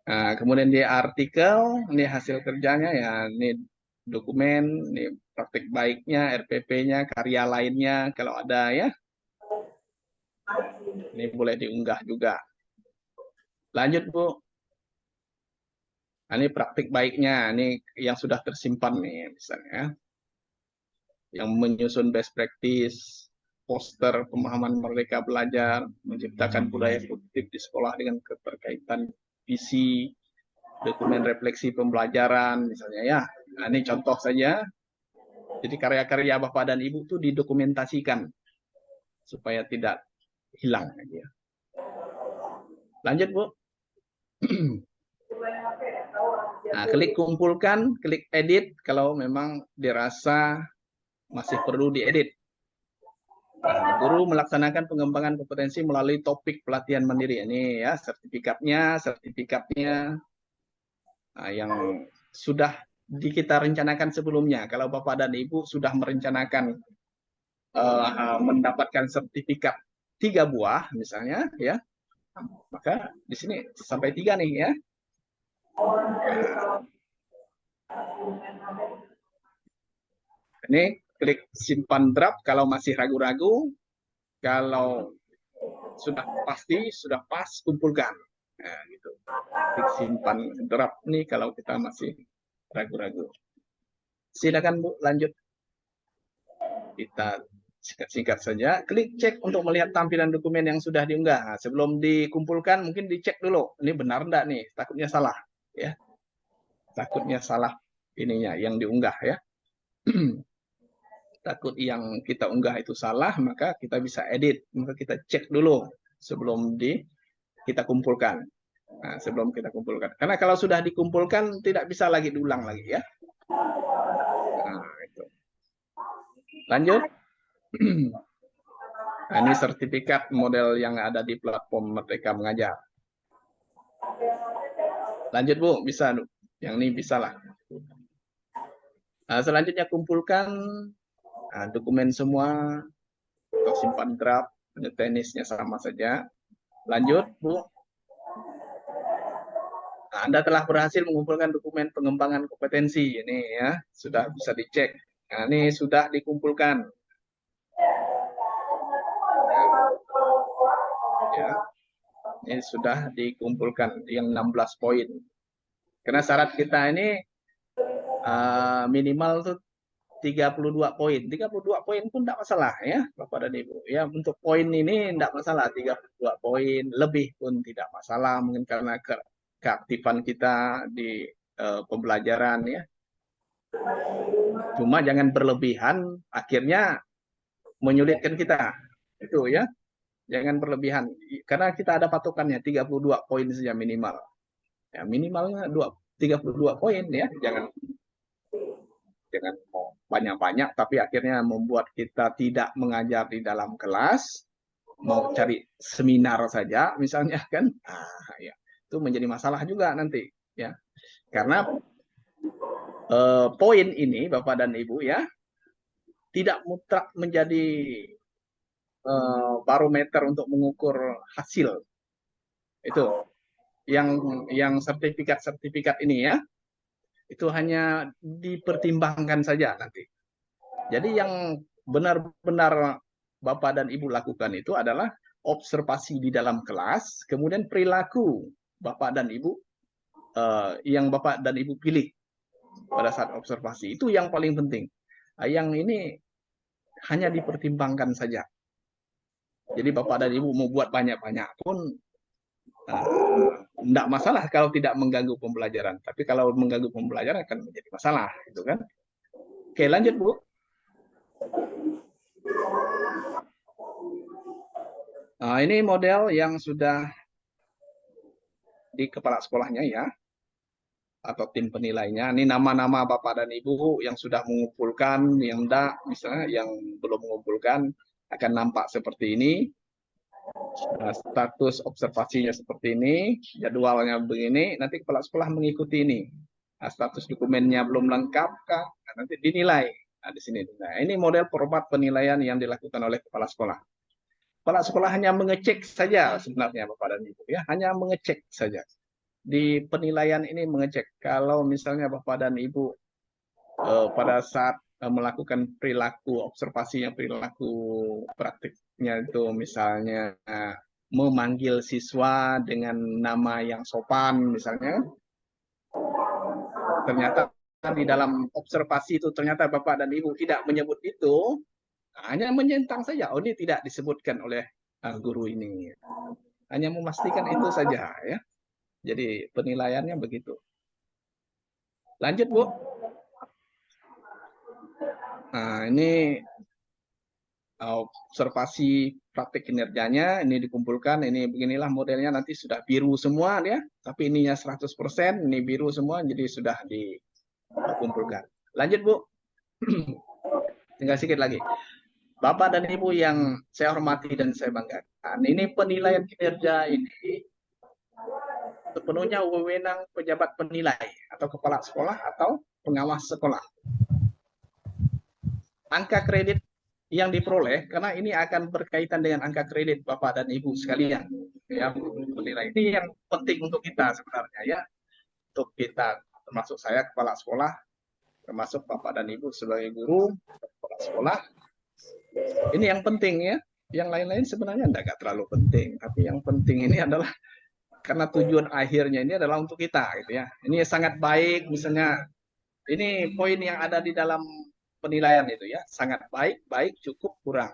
Nah, kemudian di artikel, ini hasil kerjanya ya, ini dokumen, ini praktik baiknya, RPP-nya, karya lainnya kalau ada ya. Ini boleh diunggah juga. Lanjut Bu. Nah, ini praktik baiknya, ini yang sudah tersimpan nih misalnya. Yang menyusun best practice, poster pemahaman Merdeka Belajar, menciptakan budaya produktif di sekolah dengan keterkaitan visi, dokumen refleksi pembelajaran misalnya ya. Nah, ini contoh saja. Jadi karya-karya Bapak dan Ibu itu didokumentasikan supaya tidak hilang ya. Lanjut Bu. Nah, klik kumpulkan, klik edit kalau memang dirasa masih perlu diedit. Nah, guru melaksanakan pengembangan kompetensi melalui topik pelatihan mandiri. Ini ya sertifikatnya. Nah, yang sudah kita rencanakan sebelumnya. Kalau Bapak dan Ibu sudah merencanakan mendapatkan sertifikat 3 buah misalnya ya, maka di sini sampai 3 nih ya. Ini klik simpan draft kalau masih ragu-ragu, kalau sudah pasti, sudah pas, kumpulkan. Nah, gitu. Klik simpan draft nih kalau kita masih ragu-ragu. Silakan Bu, lanjut. Kita singkat-singkat saja. Klik cek untuk melihat tampilan dokumen yang sudah diunggah. Nah, sebelum dikumpulkan, mungkin dicek dulu. Ini benar enggak nih? Takutnya salah. Ya. Takutnya salah ininya yang diunggah ya. Takut yang kita unggah itu salah, maka kita bisa edit. Maka kita cek dulu sebelum kita kumpulkan. Nah, sebelum kita kumpulkan. Karena kalau sudah dikumpulkan, tidak bisa lagi diulang lagi ya. Nah, itu. Lanjut. Nah, ini sertifikat model yang ada di platform Merdeka Mengajar. Lanjut Bu, bisa. Yang ini bisa lah. Nah, selanjutnya kumpulkan dokumen semua atau simpan draft, teknisnya sama saja. Lanjut, Bu. Nah, Anda telah berhasil mengumpulkan dokumen pengembangan kompetensi. Ini ya, sudah bisa dicek. Nah, ini sudah dikumpulkan. Ya. Ini sudah dikumpulkan yang 16 poin. Karena syarat kita ini minimal tuh 32 poin. 32 poin pun tidak masalah ya, Bapak dan Ibu. Ya, untuk poin ini tidak masalah, 32 poin lebih pun tidak masalah, mungkin karena keaktifan kita di pembelajaran ya. Cuma jangan berlebihan, akhirnya menyulitkan kita. Itu ya. Jangan berlebihan. Karena kita ada patokannya 32 poin saja minimal. Ya, minimalnya 32 poin ya. Jangan mau banyak-banyak tapi akhirnya membuat kita tidak mengajar di dalam kelas, mau cari seminar saja misalnya kan. Ya. Itu menjadi masalah juga nanti ya. Karena poin ini Bapak dan Ibu ya tidak mutlak menjadi barometer untuk mengukur hasil. Itu yang sertifikat ini ya, itu hanya dipertimbangkan saja nanti. Jadi yang benar-benar Bapak dan Ibu lakukan itu adalah observasi di dalam kelas, kemudian perilaku Bapak dan Ibu yang Bapak dan Ibu pilih pada saat observasi. Itu yang paling penting. Yang ini hanya dipertimbangkan saja. Jadi Bapak dan Ibu mau buat banyak-banyak pun tidak masalah kalau tidak mengganggu pembelajaran. Tapi kalau mengganggu pembelajaran akan menjadi masalah, gitu kan? Oke, lanjut Bu. Nah, ini model yang sudah di kepala sekolahnya ya, atau tim penilainya. Ini nama-nama Bapak dan Ibu yang sudah mengumpulkan, yang enggak, misalnya yang belum mengumpulkan akan nampak seperti ini. Status observasinya seperti ini, jadwalnya begini, nanti kepala sekolah mengikuti ini. Status dokumennya belum lengkap, nanti dinilai. Nah, di sini. Nah, ini model format penilaian yang dilakukan oleh kepala sekolah. Kepala sekolah hanya mengecek saja sebenarnya Bapak dan Ibu ya, hanya mengecek saja. Di penilaian ini mengecek kalau misalnya Bapak dan Ibu pada saat melakukan perilaku observasinya, perilaku praktiknya itu misalnya memanggil siswa dengan nama yang sopan misalnya, ternyata di dalam observasi itu ternyata Bapak dan Ibu tidak menyebut itu, hanya menyentang saja, oh ini tidak disebutkan oleh guru ini, hanya memastikan itu saja ya. Jadi penilaiannya begitu. Lanjut Bu. Nah, ini observasi praktik kinerjanya, ini dikumpulkan, ini beginilah modelnya, nanti sudah biru semua ya, tapi ininya 100%, ini biru semua, jadi sudah dikumpulkan. Lanjut Bu, tinggal sedikit lagi. Bapak dan Ibu yang saya hormati dan saya banggakan, ini penilaian kinerja ini sepenuhnya wewenang pejabat penilai, atau kepala sekolah, atau pengawas sekolah. Angka kredit yang diperoleh, karena ini akan berkaitan dengan angka kredit Bapak dan Ibu sekalian. Ya, penilai ini yang penting untuk kita sebenarnya ya. Untuk kita, termasuk saya kepala sekolah, termasuk Bapak dan Ibu sebagai guru, kepala sekolah. Ini yang penting ya. Yang lain-lain sebenarnya tidak terlalu penting. Tapi yang penting ini adalah karena tujuan akhirnya ini adalah untuk kita gitu ya. Ini sangat baik misalnya, ini poin yang ada di dalam penilaian itu ya, sangat baik, baik, cukup, kurang.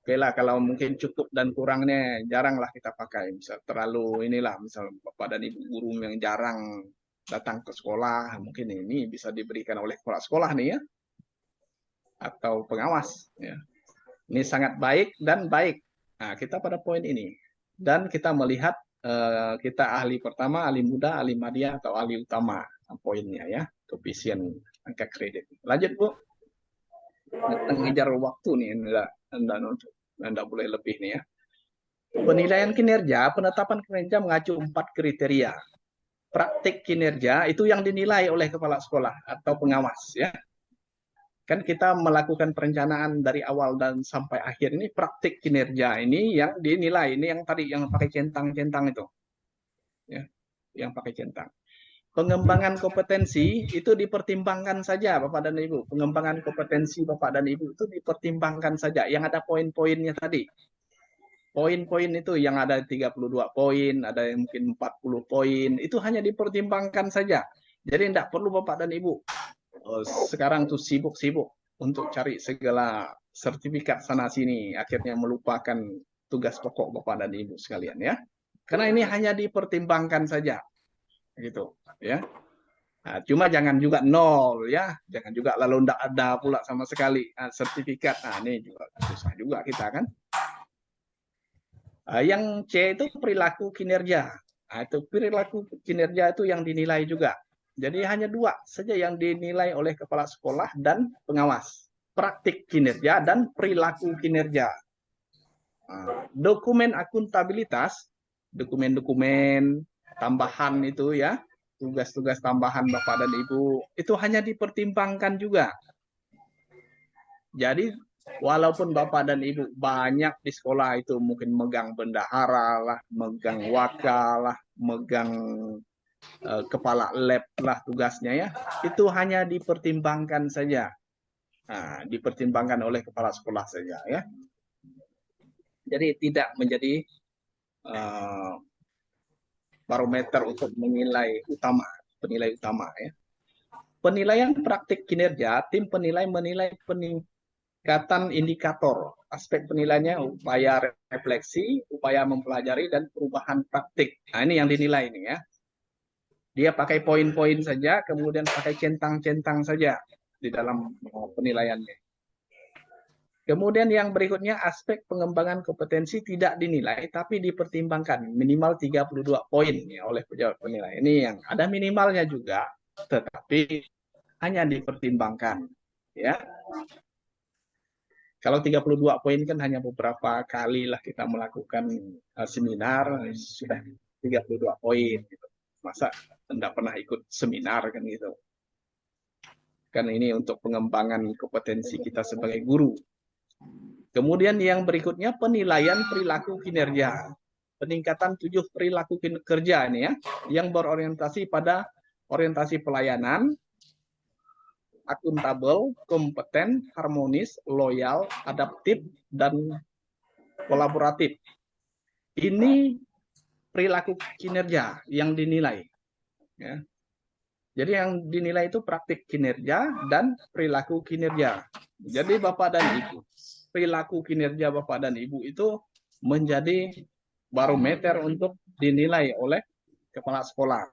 Oke lah, kalau mungkin cukup dan kurangnya jaranglah kita pakai. Misal terlalu inilah, misal Bapak dan Ibu guru yang jarang datang ke sekolah, mungkin ini bisa diberikan oleh kepala sekolah nih ya, atau pengawas ya. Ini sangat baik dan baik. Nah, kita pada poin ini. Dan kita melihat kita ahli pertama, ahli muda, ahli madya, atau ahli utama poinnya ya, koefisien angka kredit. Lanjut Bu. Mengejar waktu nih, enggak boleh lebih nih ya. Penilaian kinerja, penetapan kinerja mengacu 4 kriteria. Praktik kinerja itu yang dinilai oleh kepala sekolah atau pengawas ya. Kan kita melakukan perencanaan dari awal dan sampai akhir, ini praktik kinerja ini yang dinilai, ini yang tadi yang pakai centang-centang itu. Ya, yang pakai centang. Pengembangan kompetensi itu dipertimbangkan saja Bapak dan Ibu. Pengembangan kompetensi Bapak dan Ibu itu dipertimbangkan saja. Yang ada poin-poinnya tadi. poin-poin itu yang ada 32 poin, ada yang mungkin 40 poin, itu hanya dipertimbangkan saja. Jadi tidak perlu Bapak dan Ibu sekarang tuh sibuk-sibuk untuk cari segala sertifikat sana sini, akhirnya melupakan tugas pokok Bapak dan Ibu sekalian ya. Karena ini hanya dipertimbangkan saja, gitu ya. Nah, cuma jangan juga nol ya, jangan juga lalu tidak ada pula sama sekali sertifikat. Nah ini juga susah juga kita kan. Yang C itu perilaku kinerja. Nah, itu perilaku kinerja itu yang dinilai juga. Jadi hanya 2 saja yang dinilai oleh kepala sekolah dan pengawas. Praktik kinerja dan perilaku kinerja. Dokumen akuntabilitas, dokumen-dokumen tambahan itu ya, tugas-tugas tambahan Bapak dan Ibu, itu hanya dipertimbangkan juga. Jadi walaupun Bapak dan Ibu banyak di sekolah itu mungkin megang bendahara lah, megang wakal lah, megang kepala lab lah tugasnya ya, itu hanya dipertimbangkan saja. Nah, dipertimbangkan oleh kepala sekolah saja ya. Jadi tidak menjadi barometer untuk penilai utama ya. Penilaian praktik kinerja, tim penilai menilai peningkatan indikator. Aspek penilaiannya upaya refleksi, upaya mempelajari dan perubahan praktik. Nah, ini yang dinilai ini ya. Dia pakai poin-poin saja, kemudian pakai centang-centang saja di dalam penilaiannya. Kemudian yang berikutnya, aspek pengembangan kompetensi tidak dinilai, tapi dipertimbangkan minimal 32 poin ya, oleh pejabat penilai. Ini yang ada minimalnya juga, tetapi hanya dipertimbangkan. Ya. Kalau 32 poin kan hanya beberapa kali lah kita melakukan seminar, sudah 32 poin. Gitu. Masa tidak pernah ikut seminar kan gitu. Kan ini untuk pengembangan kompetensi kita sebagai guru. Kemudian yang berikutnya penilaian perilaku kinerja. Peningkatan 7 perilaku kerja ini ya, yang berorientasi pada orientasi pelayanan, akuntabel, kompeten, harmonis, loyal, adaptif, dan kolaboratif. Ini perilaku kinerja yang dinilai. Ya. Jadi yang dinilai itu praktik kinerja dan perilaku kinerja. Jadi Bapak dan Ibu, perilaku kinerja Bapak dan Ibu itu menjadi barometer untuk dinilai oleh kepala sekolah.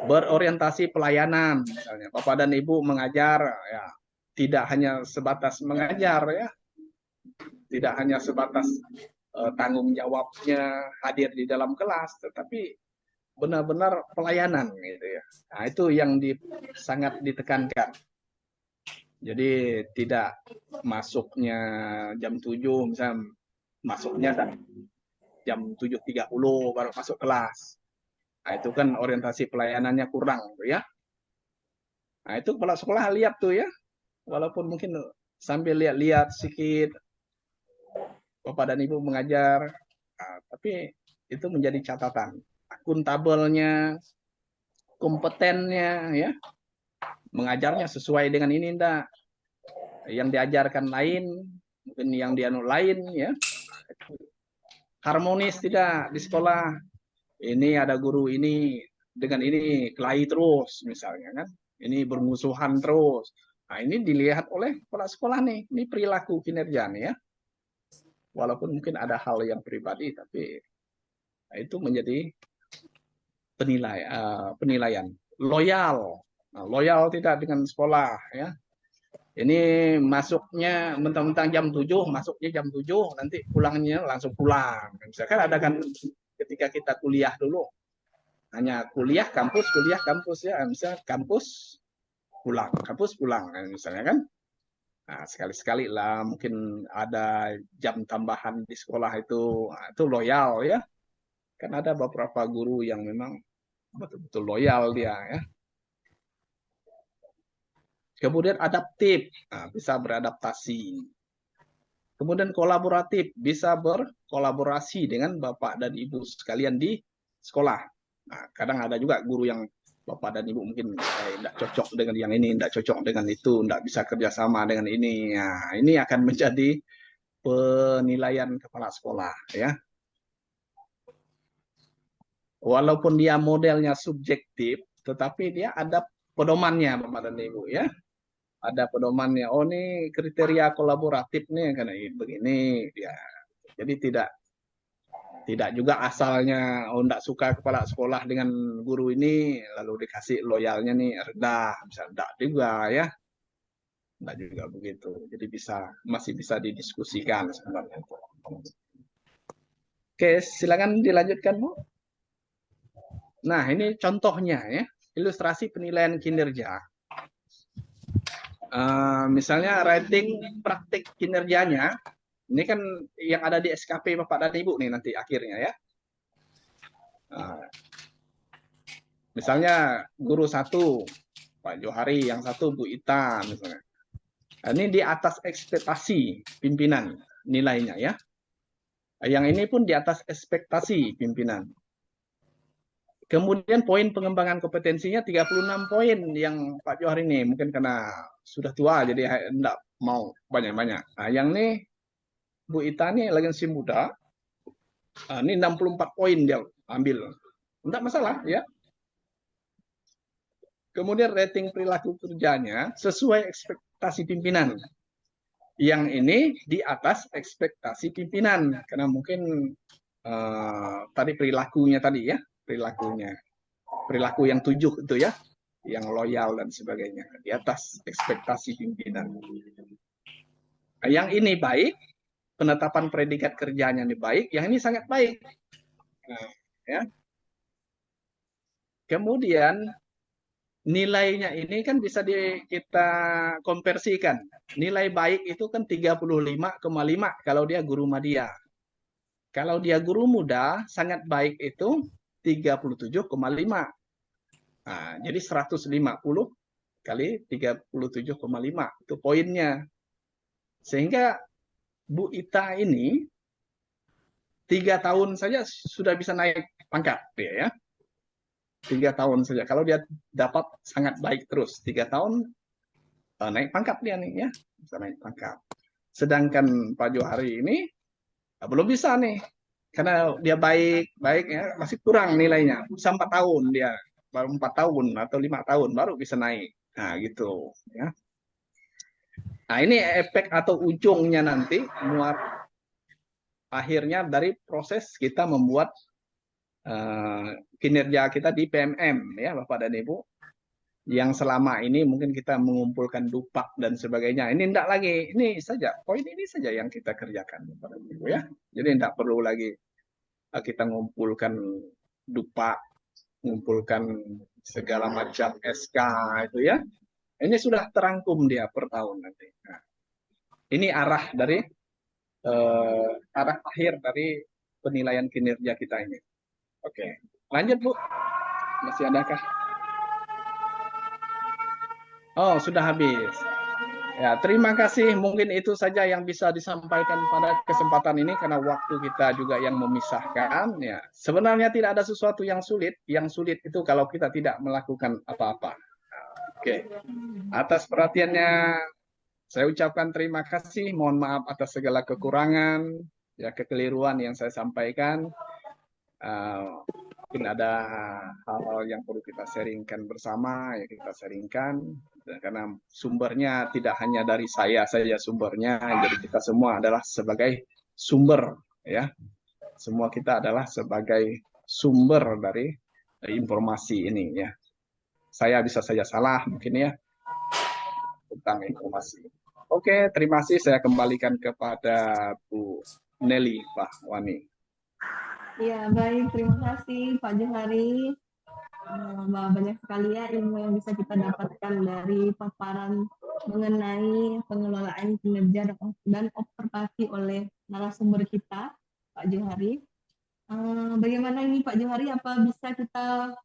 Berorientasi pelayanan, misalnya Bapak dan Ibu mengajar, ya tidak hanya sebatas mengajar ya, tidak hanya sebatas tanggung jawabnya hadir di dalam kelas, tetapi benar-benar pelayanan gitu ya. Nah, itu yang sangat ditekankan. Jadi tidak masuknya jam 7 misalnya, masuknya jam 7.30 baru masuk kelas. Nah, itu kan orientasi pelayanannya kurang tuh ya. Nah, itu kepala sekolah lihat tuh ya. Walaupun mungkin sambil lihat-lihat sedikit Bapak dan Ibu mengajar, nah, tapi itu menjadi catatan. Akuntabelnya, kompetennya ya, mengajarnya sesuai dengan ini enggak, yang diajarkan lain, mungkin yang dianu lain ya, harmonis tidak di sekolah, ini ada guru ini dengan ini kelahi terus misalnya kan, ini bermusuhan terus. Nah ini dilihat oleh kepala sekolah nih, ini perilaku kinerja nih ya, walaupun mungkin ada hal yang pribadi tapi itu menjadi penilaian. Loyal, nah, loyal tidak dengan sekolah ya. Ini masuknya mentang-mentang jam 7, masuknya jam 7, nanti pulangnya langsung pulang. Misalkan ada kan ketika kita kuliah dulu, hanya kuliah kampus ya, misalnya kampus pulang, misalnya kan. Nah, sekali-sekali lah mungkin ada jam tambahan di sekolah itu loyal ya. Kan ada beberapa guru yang memang betul-betul loyal dia ya. Kemudian adaptif, nah, bisa beradaptasi. Kemudian kolaboratif, bisa berkolaborasi dengan Bapak dan Ibu sekalian di sekolah. Nah, kadang ada juga guru yang Bapak dan Ibu mungkin tidak cocok dengan yang ini, tidak cocok dengan itu, tidak bisa kerjasama dengan ini. Nah, ini akan menjadi penilaian kepala sekolah ya. Walaupun dia modelnya subjektif, tetapi dia ada pedomannya Bapak dan Ibu ya. Ada pedomannya. Oh, ini kriteria kolaboratif nih karena begini ya. Jadi tidak juga asalnya enggak suka kepala sekolah dengan guru ini lalu dikasih loyalnya nih rendah, bisa enggak juga ya. Enggak juga begitu. Jadi masih bisa didiskusikan sebenarnya. Oke, silakan dilanjutkan, Bu. Nah, ini contohnya ya, ilustrasi penilaian kinerja. Misalnya rating praktik kinerjanya, ini kan yang ada di SKP Bapak dan Ibu nih nanti akhirnya ya. Misalnya guru 1, Pak Johari, yang 1 Bu Ita misalnya. Ini di atas ekspektasi pimpinan nilainya ya. Yang ini pun di atas ekspektasi pimpinan. Kemudian poin pengembangan kompetensinya 36 poin yang Pak Johari ini. Mungkin karena sudah tua jadi enggak mau banyak-banyak. Nah, yang ini Bu Ita ini lagi masih muda. Ini 64 poin dia ambil. Enggak masalah ya. Kemudian rating perilaku kerjanya sesuai ekspektasi pimpinan. Yang ini di atas ekspektasi pimpinan. Karena mungkin tadi perilakunya tadi ya. Perilaku yang 7 itu ya, yang loyal dan sebagainya di atas ekspektasi pimpinan. Nah, yang ini baik, penetapan predikat kerjanya ini baik, yang ini sangat baik. Nah, ya. Kemudian nilainya ini kan bisa kita konversikan. Nilai baik itu kan 35,5 kalau dia guru madya. Kalau dia guru muda, sangat baik itu 37,5. Nah, jadi 150 kali 37,5 itu poinnya. Sehingga Bu Ita ini 3 tahun saja sudah bisa naik pangkat dia ya. 3 tahun saja. Kalau dia dapat sangat baik terus 3 tahun naik pangkat dia nih ya, bisa naik pangkat. Sedangkan Pak Johari ini belum bisa nih. Karena dia baik ya, masih kurang nilainya. Bisa 4 tahun dia, baru 4 tahun atau 5 tahun baru bisa naik. Nah, gitu ya. Nah, ini efek atau ujungnya nanti muat akhirnya dari proses kita membuat kinerja kita di PMM ya, Bapak dan Ibu. Yang selama ini mungkin kita mengumpulkan dupak dan sebagainya. Ini enggak lagi, ini saja, poin ini saja yang kita kerjakan, Bapak dan Ibu ya. Jadi enggak perlu lagi kita ngumpulkan dupak, mengumpulkan segala macam SK itu ya. Ini sudah terangkum dia per tahun nanti. Nah, ini arah dari arah akhir dari penilaian kinerja kita ini. Oke, lanjut Bu. Masih adakah? Oh, sudah habis. Ya, terima kasih. Mungkin itu saja yang bisa disampaikan pada kesempatan ini karena waktu kita juga yang memisahkan. Ya, sebenarnya tidak ada sesuatu yang sulit. Yang sulit itu kalau kita tidak melakukan apa-apa. Oke. Atas perhatiannya saya ucapkan terima kasih. Mohon maaf atas segala kekurangan, ya kekeliruan yang saya sampaikan. Mungkin ada hal-hal yang perlu kita sharingkan bersama, ya kita sharingkan. Karena sumbernya tidak hanya dari saya saja sumbernya, jadi kita semua adalah sebagai sumber ya. Semua kita adalah sebagai sumber dari informasi ini ya. Saya bisa saja salah mungkin ya tentang informasi. Oke, terima kasih. Saya kembalikan kepada Bu Nelly Bahwani. Ya, baik. Terima kasih Pak Johari. Banyak sekali ya ilmu yang bisa kita dapatkan dari paparan mengenai pengelolaan kinerja dan observasi oleh narasumber kita, Pak Johari. Bagaimana ini Pak Johari, apa bisa kita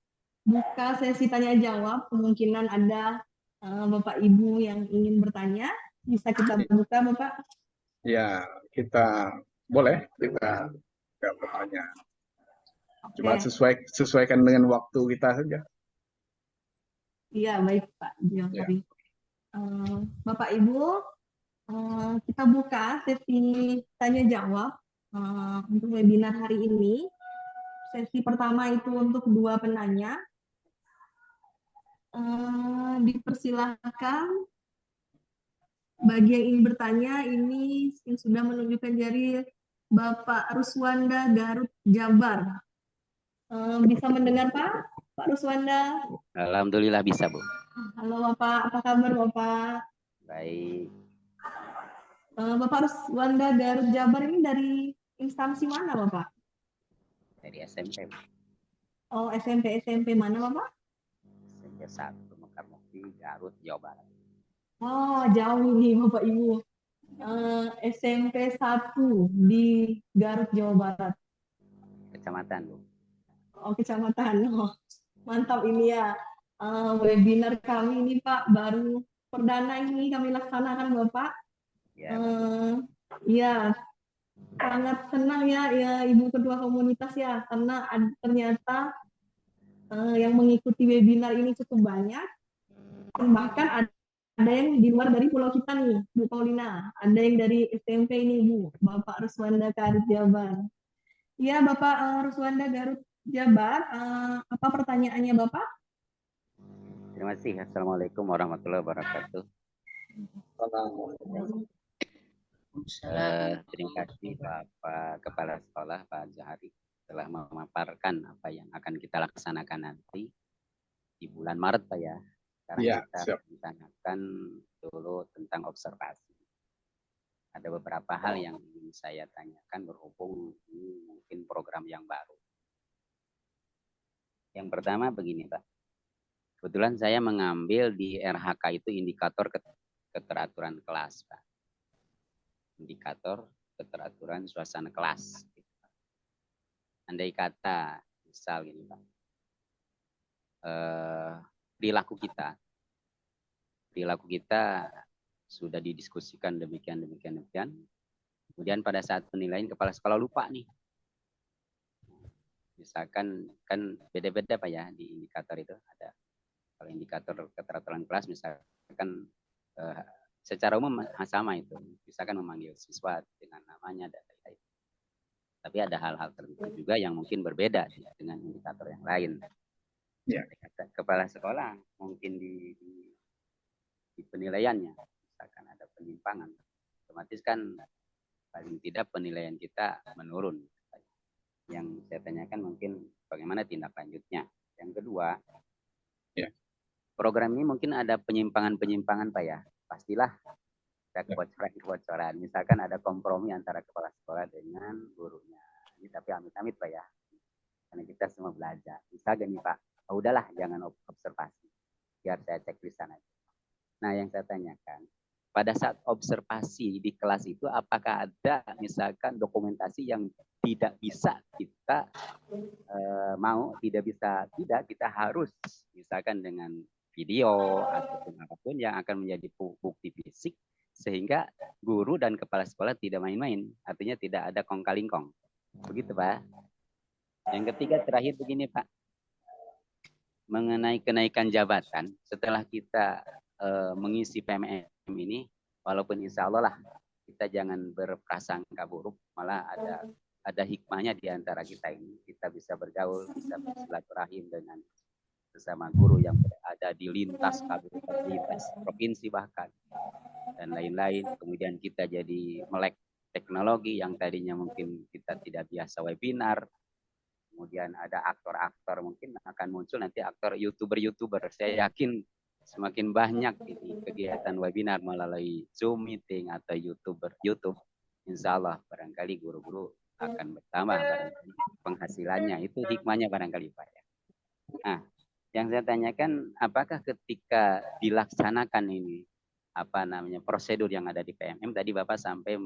buka sesi tanya jawab? Kemungkinan ada Bapak Ibu yang ingin bertanya, bisa kita buka Bapak? Ya, kita boleh kita bertanya. Cuma sesuaikan dengan waktu kita saja. Iya, baik Pak Johari. Bapak Ibu, Kita buka sesi tanya jawab untuk webinar hari ini. Sesi pertama itu untuk 2 penanya. Dipersilahkan bagi yang ingin bertanya, ini sudah menunjukkan jari Bapak Ruswanda Garut Jabar. Bisa mendengar Pak Ruswanda? Alhamdulillah bisa, Bu. Halo Bapak, apa kabar Bapak? Baik. Bapak Ruswanda Garut Jabar ini dari instansi mana Bapak? Dari SMP, Bu. Oh, SMP mana Bapak? SMP 1 Mekarmukti, Garut, Jawa Barat. Oh, jauh nih Bapak Ibu. SMP 1 di Garut, Jawa Barat. Kecamatan, Bu. Oh, kecamatan. Oh, mantap ini ya. Webinar kami ini Pak, baru perdana ini kami laksanakan Bapak. Ya, Ya, sangat senang ya Ibu Ketua Komunitas ya, karena ternyata yang mengikuti webinar ini cukup banyak. Bahkan ada yang di luar dari pulau kita nih, Bu Paulina. Ada yang dari SMP ini, Bu. Bapak Ruswanda Garut Jabar. Iya, Bapak Ruswanda Garut Jabar. Apa pertanyaannya, Bapak? Terima kasih. Assalamualaikum warahmatullahi wabarakatuh. Terima kasih Bapak Kepala Sekolah, Pak Jahari, telah memaparkan apa yang akan kita laksanakan nanti di bulan Maret, Pak ya. Sekarang kita rencanakan dulu tentang observasi. Ada beberapa hal yang ingin saya tanyakan berhubung ini mungkin program yang baru. Yang pertama begini, Pak. Kebetulan saya mengambil di RHK itu indikator keteraturan kelas, Pak. Indikator keteraturan suasana kelas. Andai kata, misal gini, Pak. Perilaku kita sudah didiskusikan demikian. Kemudian pada saat penilaian kepala sekolah lupa nih. Misalkan kan beda-beda Pak ya di indikator itu ada. Kalau indikator keteraturan kelas misalkan secara umum sama itu. Misalkan memanggil siswa dengan namanya dan lain-lain. Tapi ada hal-hal tertentu juga yang mungkin berbeda dengan indikator yang lain. Ya. Kepala sekolah mungkin di penilaiannya misalkan ada penyimpangan, otomatis kan paling tidak penilaian kita menurun. Yang saya tanyakan mungkin bagaimana tindak lanjutnya. Yang kedua, program ini mungkin ada penyimpangan Pak ya. Pastilah ada kebocoran. Misalkan ada kompromi antara kepala sekolah dengan gurunya. Ini tapi amit-amit Pak ya. Karena kita semua belajar. Bisa gini Pak, oh, udahlah jangan observasi. Biar saya cek di sana. Nah, yang saya tanyakan, pada saat observasi di kelas itu, apakah ada misalkan dokumentasi yang tidak bisa kita kita harus misalkan dengan video ataupun apapun yang akan menjadi bukti fisik, sehingga guru dan kepala sekolah tidak main-main, artinya tidak ada kong-kalingkong. Begitu Pak. Yang ketiga terakhir begini Pak, mengenai kenaikan jabatan setelah kita mengisi PMM ini, walaupun insya Allah lah kita jangan berprasangka buruk, malah ada hikmahnya di antara kita ini. Kita bisa bergaul, bisa bersilaturahim dengan sesama guru yang berada di lintas kabupaten, lintas provinsi bahkan, dan lain-lain. Kemudian kita jadi melek teknologi yang tadinya mungkin kita tidak biasa webinar. Kemudian ada aktor-aktor, mungkin akan muncul nanti aktor YouTuber. Saya yakin semakin banyak ini kegiatan webinar melalui Zoom meeting atau YouTube. Insya Allah barangkali guru-guru akan bertambah barangkali penghasilannya. Itu hikmahnya barangkali Pak ya. Nah, yang saya tanyakan, apakah ketika dilaksanakan ini prosedur yang ada di PMM tadi Bapak sampai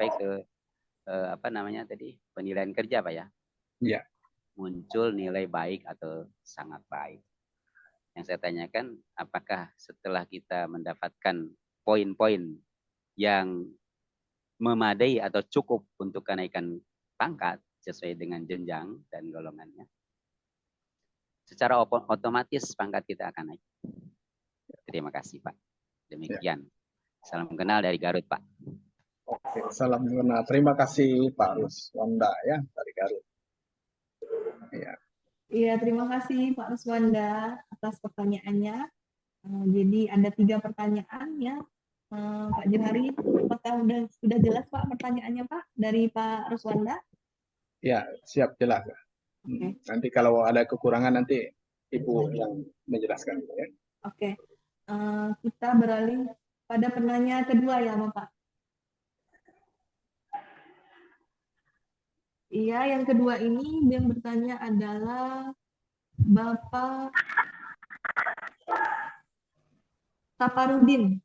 ke penilaian kerja Pak ya? Iya. Muncul nilai baik atau sangat baik. Yang saya tanyakan, apakah setelah kita mendapatkan poin-poin yang memadai atau cukup untuk kenaikan pangkat sesuai dengan jenjang dan golongannya, secara otomatis pangkat kita akan naik. Terima kasih Pak. Demikian Salam kenal dari Garut, Pak. Oke, salam kenal. Terima kasih Pak Ruswanda ya dari Garut. Ya. Iya, terima kasih Pak Ruswanda atas pertanyaannya. Jadi ada 3 pertanyaan ya, Pak Johari. Apakah sudah jelas Pak pertanyaannya Pak dari Pak Ruswanda? Ya, siap jelas. Oke. Nanti kalau ada kekurangan nanti Ibu yang menjelaskan ya. Oke. Kita beralih pada penanya kedua ya Bapak. Iya, yang kedua ini yang bertanya adalah Bapak Saparudin.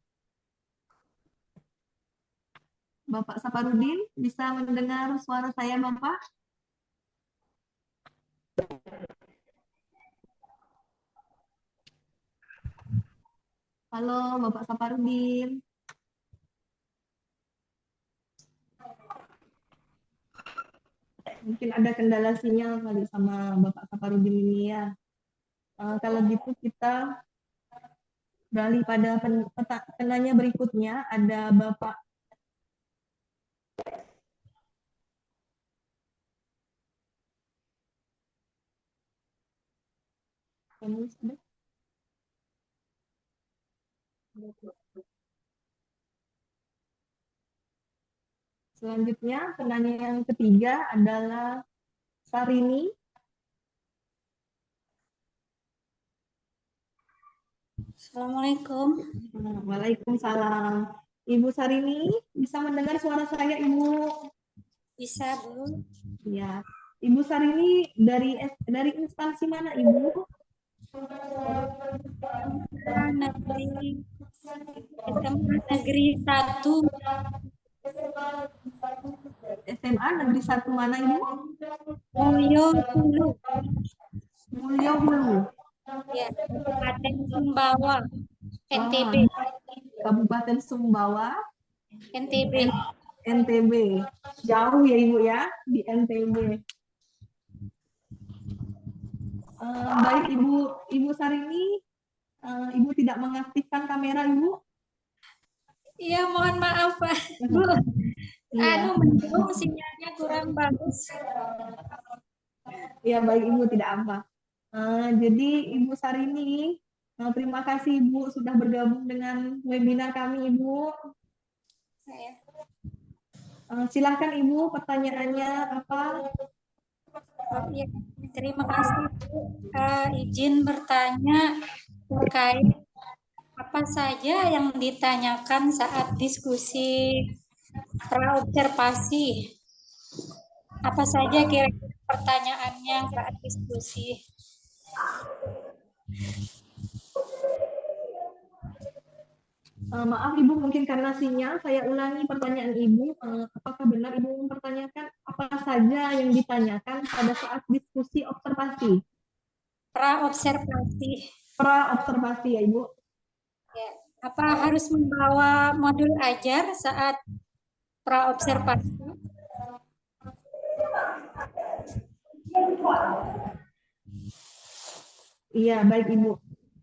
Bapak Saparudin, bisa mendengar suara saya Bapak? Halo Bapak Saparudin. Mungkin ada kendala sinyal kali sama Bapak Saparudin ini ya. Kalau gitu kita beralih pada penanya berikutnya, ada Bapak Selanjutnya, penanya yang ketiga adalah Sarini. Assalamualaikum. Waalaikumsalam. Ibu Sarini, bisa mendengar suara saya, Ibu? Bisa, Bu. Ya. Ibu Sarini dari instansi mana, Ibu? Negeri SMA Negeri 1. SMA Negeri 1 mana, Ibu? Mulyo Hulu. Mulyo Hulu. Ya, Kabupaten Sumbawa, NTB. Kabupaten Sumbawa, NTB. NTB. Jauh ya, Ibu ya, di NTB. Baik Ibu Sarini, Ibu tidak mengaktifkan kamera Ibu? Iya, mohon maaf Pak. Bu. Iya. Mendung sinyalnya kurang bagus. Ya baik Ibu, tidak apa. Jadi Ibu Sarini, terima kasih Ibu sudah bergabung dengan webinar kami Ibu. Silahkan Ibu, pertanyaannya apa? Oh, iya. Terima kasih Bu. Izin bertanya terkait apa saja yang ditanyakan saat diskusi praobservasi? Apa saja kira-kira pertanyaannya saat diskusi? Maaf Ibu, mungkin karena sinyal, saya ulangi pertanyaan Ibu. Apakah benar Ibu mempertanyakan apa saja yang ditanyakan pada saat diskusi observasi? Praobservasi. Praobservasi ya Ibu. Ya. Apa harus membawa modul ajar saat praobservasi? Iya, baik Ibu.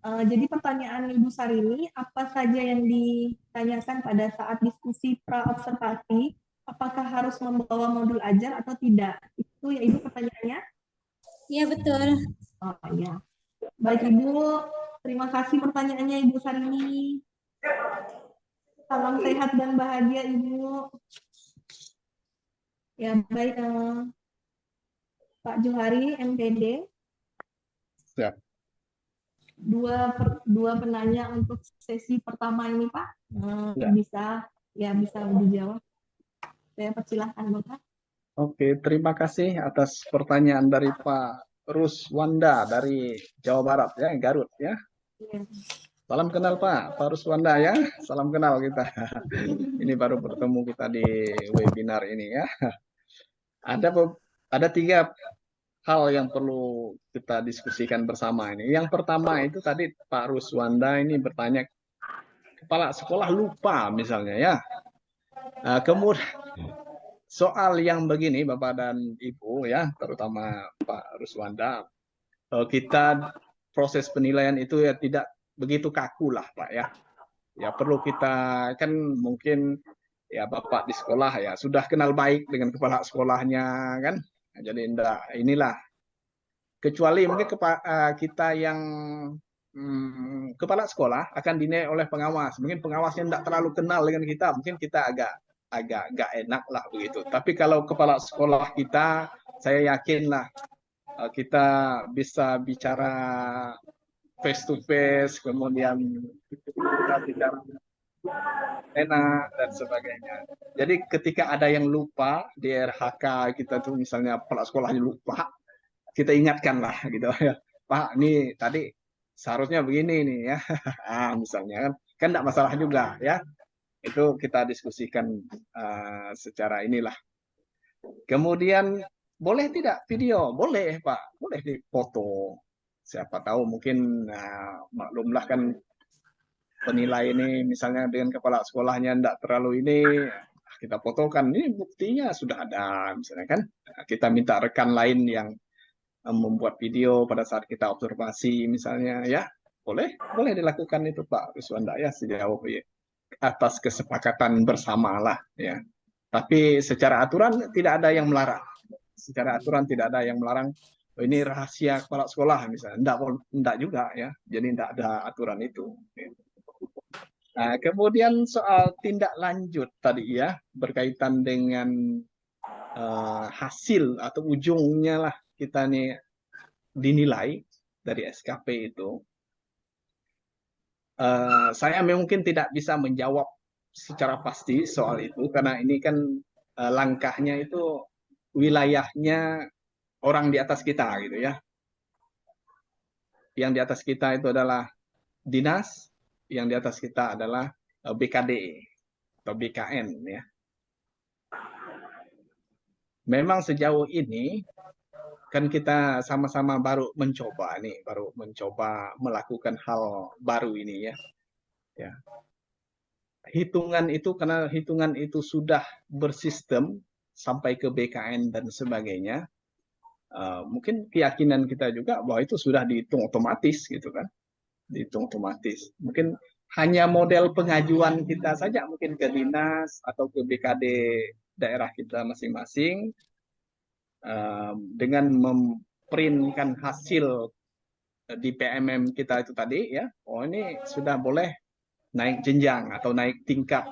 Jadi pertanyaan Ibu Sarini, apa saja yang ditanyakan pada saat diskusi praobservasi? Apakah harus membawa modul ajar atau tidak? Itu ya Ibu pertanyaannya? Iya, betul. Oh iya. Baik Ibu, terima kasih pertanyaannya Ibu Sarini. Salam sehat dan bahagia Ibu. Ya baik, Pak Johari, MPD. Siap. Dua penanya untuk sesi pertama ini Pak, bisa dijawab. Saya persilahkan Bapak. Oke, terima kasih atas pertanyaan dari Pak Ruswanda dari Jawa Barat ya, Garut ya. Ya. Salam kenal Pak Ruswanda ya, salam kenal kita. Ini baru bertemu kita di webinar ini ya. Ada 3 hal yang perlu kita diskusikan bersama ini. Yang pertama itu tadi Pak Ruswanda ini bertanya, kepala sekolah lupa misalnya ya. Kemudian soal yang begini Bapak dan Ibu ya, terutama Pak Ruswanda, kita proses penilaian itu ya tidak begitu kaku lah Pak ya. Ya perlu kita, kan mungkin ya Bapak di sekolah ya sudah kenal baik dengan kepala sekolahnya kan. Jadi enggak, inilah, kecuali mungkin kita yang kepala sekolah akan dinilai oleh pengawas. Mungkin pengawasnya tidak terlalu kenal dengan kita, mungkin kita agak nggak enak lah begitu. Tapi kalau kepala sekolah kita, saya yakin lah kita bisa bicara face to face, kemudian kita bicara enak dan sebagainya. Jadi ketika ada yang lupa di RHK kita tuh, misalnya kepala sekolahnya lupa, kita ingatkan lah gitu ya, Pak, ini tadi seharusnya begini nih ya, misalnya kan tidak masalah juga ya, itu kita diskusikan secara inilah. Kemudian boleh tidak video? Boleh Pak, boleh difoto. Siapa tahu mungkin maklumlah kan penilai ini misalnya dengan kepala sekolahnya tidak terlalu ini, kita fotokan, ini buktinya sudah ada misalnya kan, kita minta rekan lain yang membuat video pada saat kita observasi misalnya ya, boleh dilakukan itu Pak Ruswanda ya, sejauh ya, atas kesepakatan bersama lah ya. Tapi secara aturan tidak ada yang melarang. Secara aturan tidak ada yang melarang. Oh, ini rahasia kepala sekolah misalnya, enggak juga ya. Jadi enggak ada aturan itu. Nah, kemudian soal tindak lanjut tadi ya, berkaitan dengan hasil atau ujungnya lah kita nih dinilai dari SKP itu. Saya mungkin tidak bisa menjawab secara pasti soal itu, karena ini kan langkahnya itu wilayahnya orang di atas kita gitu ya. Yang di atas kita itu adalah dinas, yang di atas kita adalah BKD atau BKN ya. Memang sejauh ini kan kita sama-sama baru mencoba melakukan hal baru ini ya. Ya. Hitungan itu sudah bersistem sampai ke BKN dan sebagainya. Mungkin keyakinan kita juga bahwa itu sudah dihitung otomatis gitu kan. Dihitung otomatis. Mungkin hanya model pengajuan kita saja mungkin ke dinas atau ke BKD daerah kita masing-masing, dengan memprintkan hasil di PMM kita itu tadi ya, oh ini sudah boleh naik jenjang atau naik tingkat,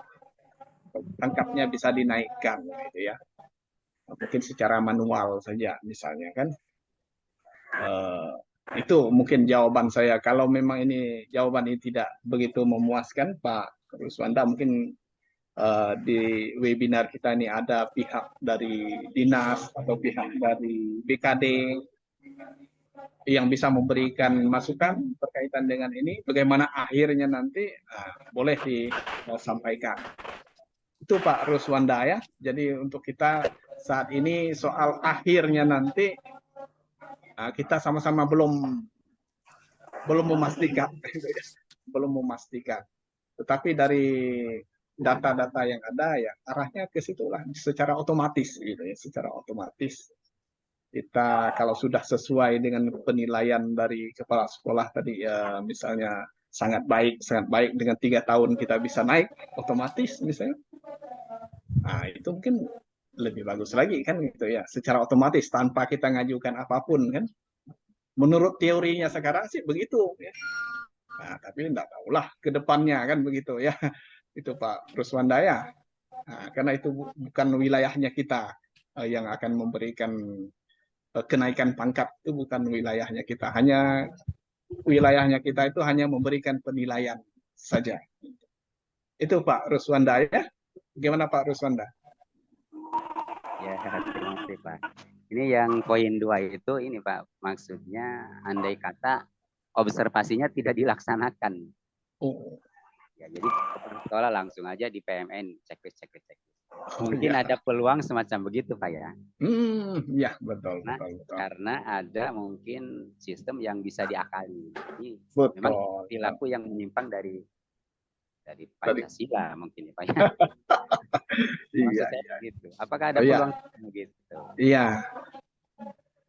tangkapnya bisa dinaikkan gitu ya, mungkin secara manual saja misalnya kan. Itu mungkin jawaban saya. Kalau memang ini jawaban ini tidak begitu memuaskan Pak Ruswanda, mungkin di webinar kita ini ada pihak dari dinas atau pihak dari BKD yang bisa memberikan masukan berkaitan dengan ini, bagaimana akhirnya nanti boleh disampaikan. Itu Pak Ruswanda ya. Jadi untuk kita saat ini soal akhirnya nanti kita sama-sama belum memastikan, belum memastikan. Tetapi dari data-data yang ada ya arahnya ke situlah secara otomatis gitu ya, secara otomatis kita kalau sudah sesuai dengan penilaian dari kepala sekolah tadi ya, misalnya sangat baik dengan 3 tahun kita bisa naik otomatis misalnya, nah itu mungkin lebih bagus lagi kan gitu ya, secara otomatis tanpa kita ngajukan apapun kan, menurut teorinya sekarang sih begitu ya. Nah tapi enggak tahulah ke depannya kan begitu ya. Itu Pak Ruswanda ya. Nah, karena itu bukan wilayahnya kita yang akan memberikan kenaikan pangkat, itu bukan wilayahnya kita. Hanya wilayahnya kita itu hanya memberikan penilaian saja. Itu Pak Ruswanda ya. Gimana Pak Ruswanda? Ya, terima kasih Pak. Ini yang poin 2 itu ini Pak, maksudnya andai kata observasinya tidak dilaksanakan. Oh. Ya, jadi sekolah langsung aja di PMN checklist. Mungkin ada peluang semacam begitu Pak ya. Ya betul. Karena ada mungkin sistem yang bisa diakali. Ini betul. Memang perilaku yang menyimpang dari Pancasila mungkin ya Pak ya. Iya. Gitu. Apakah ada peluang begitu? Iya.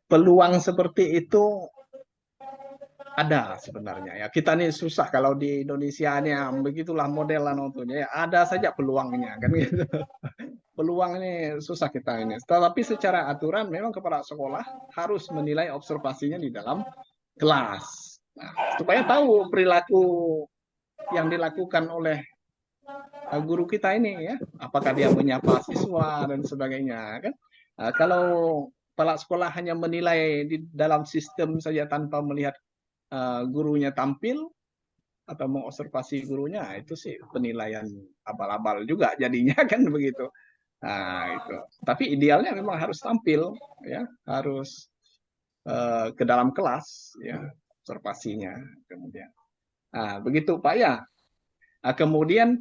Peluang seperti itu Ada sebenarnya ya. Kita nih susah kalau di Indonesia nih begitulah modelan nontonnya ya. Ada saja peluangnya kan gitu. Peluang ini susah kita ini. Tetapi secara aturan memang kepala sekolah harus menilai observasinya di dalam kelas. Nah, supaya tahu perilaku yang dilakukan oleh guru kita ini ya, apakah dia menyapa siswa dan sebagainya kan. Nah, kalau kepala sekolah hanya menilai di dalam sistem saja tanpa melihat gurunya tampil atau mengobservasi gurunya, itu sih penilaian abal-abal juga jadinya kan begitu. Nah, itu. Tapi idealnya memang harus tampil ya, harus ke dalam kelas ya, observasinya kemudian. Nah, begitu Pak ya. Nah, kemudian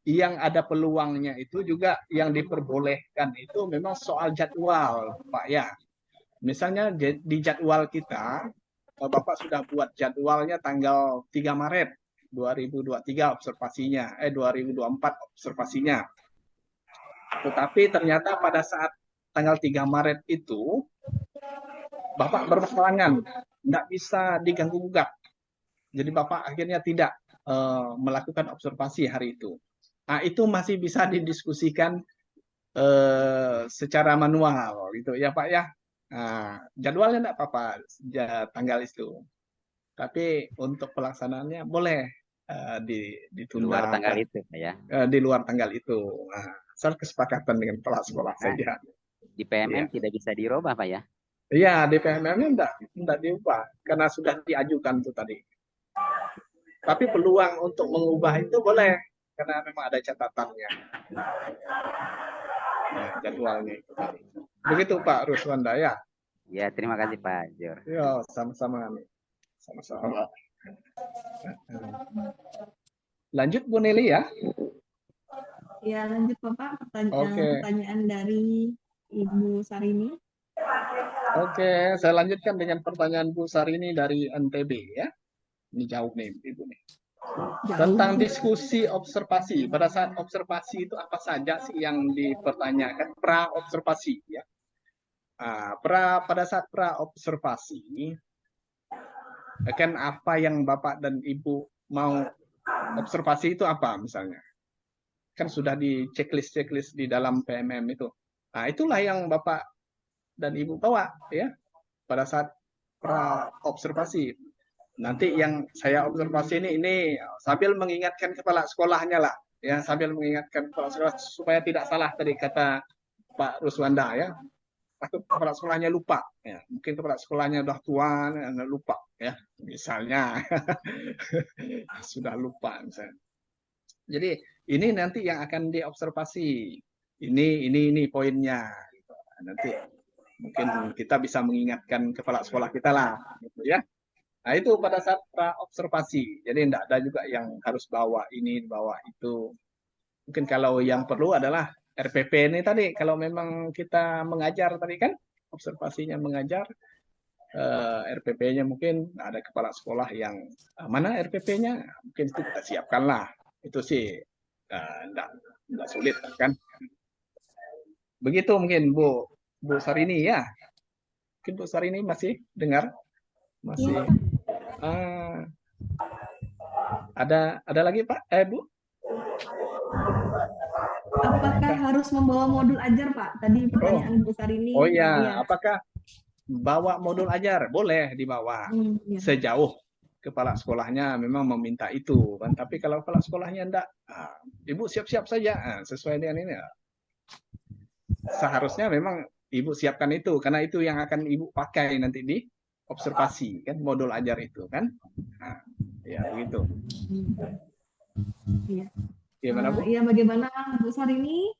yang ada peluangnya itu juga yang diperbolehkan itu memang soal jadwal Pak ya. Misalnya di jadwal kita Bapak sudah buat jadwalnya tanggal 3 Maret 2023 observasinya, 2024 observasinya. Tetapi ternyata pada saat tanggal 3 Maret itu Bapak berhalangan, tidak bisa diganggu-gugat. Jadi Bapak akhirnya tidak melakukan observasi hari itu. Nah, itu masih bisa didiskusikan secara manual gitu ya Pak ya. Nah, jadwalnya tidak apa-apa tanggal itu. Tapi untuk pelaksanaannya boleh ditunda. Di luar tanggal itu ya. Di luar tanggal itu. Nah, asal kesepakatan dengan kepala sekolah saja. Di PMM tidak bisa dirubah Pak ya? Iya, di PMM-nya tidak diubah karena sudah diajukan itu tadi. Tapi peluang untuk mengubah itu boleh karena memang ada catatannya. Nah, jadwalnya itu tadi. Begitu Pak Ruswanda ya. Ya, terima kasih Pak Jor. Ya, sama-sama. Sama-sama. Lanjut Bu Nelly ya. Ya, lanjut Bapak, pertanyaan dari Ibu Sarini. Oke, saya lanjutkan dengan pertanyaan Bu Sarini dari NTB ya. Ini jauh nih Ibu nih. Tentang diskusi observasi. Pada saat observasi itu apa saja sih yang dipertanyakan pra-observasi ya? Pada saat pra-observasi kan apa yang Bapak dan Ibu mau observasi itu apa misalnya? Kan sudah di checklist di dalam PMM itu. Nah, itulah yang Bapak dan Ibu bawa ya pada saat pra-observasi. Nanti yang saya observasi ini sambil mengingatkan kepala sekolahnya lah ya, sambil mengingatkan kepala sekolah supaya tidak salah tadi kata Pak Ruswanda ya. Takut kepala sekolahnya lupa ya. Mungkin kepala sekolahnya udah tua lupa ya misalnya. Sudah lupa misalnya. Jadi ini nanti yang akan diobservasi. Ini poinnya gitu. Nanti mungkin kita bisa mengingatkan kepala sekolah kita lah gitu ya. Nah, itu pada saat observasi. Jadi tidak ada juga yang harus bawa ini, bawa itu. Mungkin kalau yang perlu adalah RPP ini tadi, kalau memang kita mengajar tadi kan, observasinya mengajar, RPP-nya mungkin ada kepala sekolah yang, mana RPP-nya? Mungkin itu kita siapkan lah. Itu sih tidak sulit kan. Begitu mungkin Bu Sarini ya. Mungkin Bu Sarini masih dengar? Masih. Ya. Ada lagi Pak? Bu? Apakah harus membawa modul ajar Pak? Tadi pertanyaan Bu Sarini. Oh ya, apakah bawa modul ajar? Boleh dibawa ya. Sejauh kepala sekolahnya memang meminta itu kan. Tapi kalau kepala sekolahnya enggak, Ibu siap-siap saja sesuai dengan ini. Seharusnya memang Ibu siapkan itu karena itu yang akan Ibu pakai nanti di observasi kan, modul ajar itu kan. Nah, ya begitu. Iya. Gimana Bu? Iya, bagaimana Bu Sarini?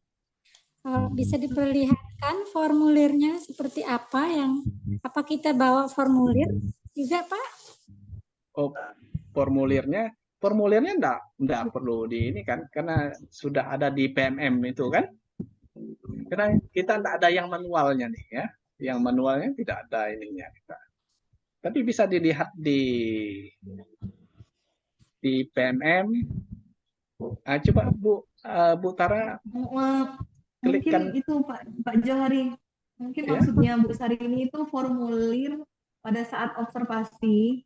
Bisa diperlihatkan formulirnya seperti apa apa kita bawa formulir juga Pak? Oh, formulirnya enggak perlu di ini kan karena sudah ada di PMM itu kan. Karena kita enggak ada yang manualnya nih ya. Yang manualnya tidak ada ininya kita. Tapi bisa dilihat di PMM. Coba Bu Tara klikkan. Mungkin itu Pak Johari. Mungkin maksudnya Bu Sarini itu formulir pada saat observasi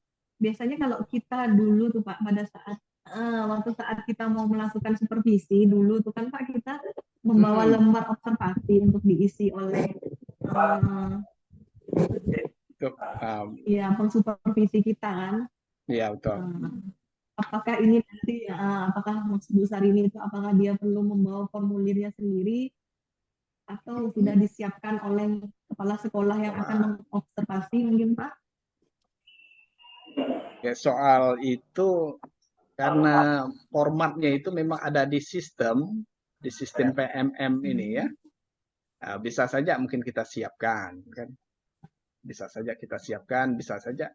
biasanya kalau kita dulu tuh Pak, pada saat waktu saat kita mau melakukan supervisi dulu tuh kan Pak, kita membawa lembar observasi untuk diisi oleh ya pengsupervisi kita kan. Iya, betul. Apakah ini nanti apakah Bu Sarini itu apakah dia perlu membawa formulirnya sendiri atau sudah disiapkan oleh kepala sekolah yang akan mengobservasi mungkin Pak? Ya, soal itu karena formatnya itu memang ada di sistem PMM ini ya. Nah, bisa saja mungkin kita siapkan kan. Bisa saja kita siapkan, bisa saja.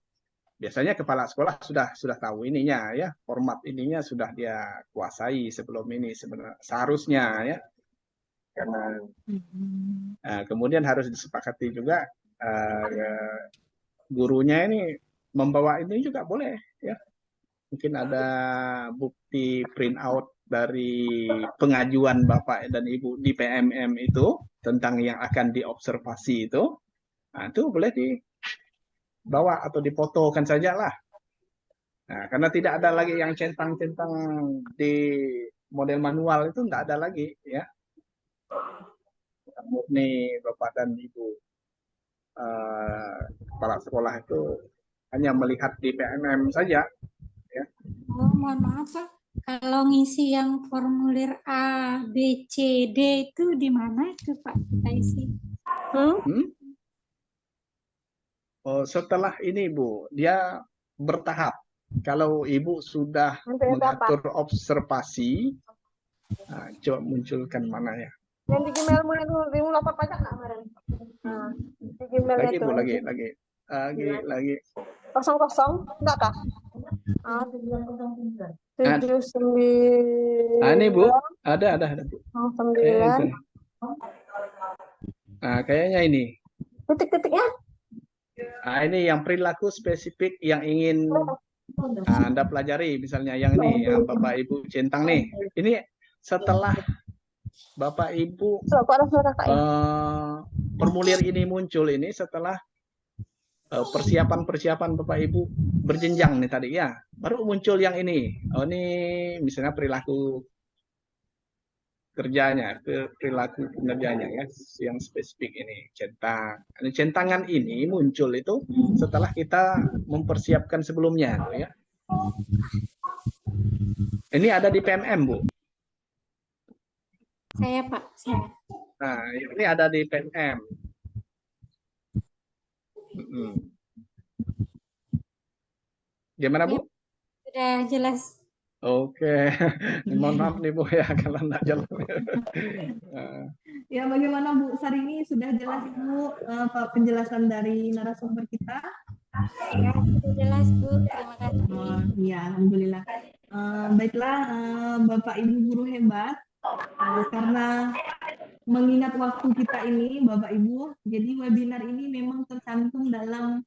Biasanya kepala sekolah sudah tahu ininya ya, format ininya sudah dia kuasai sebelum ini seharusnya ya. Karena kemudian harus disepakati juga gurunya ini membawa ini juga boleh ya. Mungkin ada bukti print out dari pengajuan Bapak dan Ibu di PMM itu tentang yang akan diobservasi itu. Nah, itu boleh dibawa atau difotokan saja lah. Nah, karena tidak ada lagi yang centang-centang di model manual itu enggak ada lagi ya. Murni Bapak dan Ibu kepala sekolah itu hanya melihat di PMM saja ya. Oh, mohon maaf Pak, kalau ngisi yang formulir A, B, C, D itu di mana itu Pak kita isi? Oh, setelah ini Bu, dia bertahap. Kalau Ibu sudah mengatur observasi, coba munculkan mana ya? Yang di Gmailmu itu lapor pajak nggak kemarin? Nah, di Gmail Lagi itu. Bu, lagi. 00 enggak kah? 79. Ini Bu, ada Bu. 9. Nah, kayaknya ini. Titik-titiknya? Ini yang perilaku spesifik yang ingin Anda pelajari, misalnya yang ini, yang Bapak Ibu centang nih. Ini setelah Bapak Ibu formulir ini muncul ini setelah persiapan Bapak Ibu berjenjang nih tadi ya, baru muncul yang ini. Oh, ini misalnya perilaku kerjanya, perilaku kinerjanya ya, yang spesifik ini centang. Centangan ini muncul itu setelah kita mempersiapkan sebelumnya, ya. Ini ada di PMM, Bu. Saya Pak, saya. Nah, ini ada di PMM. Gimana, Bu? Sudah jelas. Oke, mohon maaf nih Bu ya kalau nggak jelas. Ya, bagaimana Bu Sarini, sudah jelas Bu penjelasan dari narasumber kita? Ya, sudah jelas Bu, terima kasih. Ya, alhamdulillah. Baiklah, Bapak Ibu guru hebat, karena mengingat waktu kita ini, Bapak Ibu, jadi webinar ini memang tercantum dalam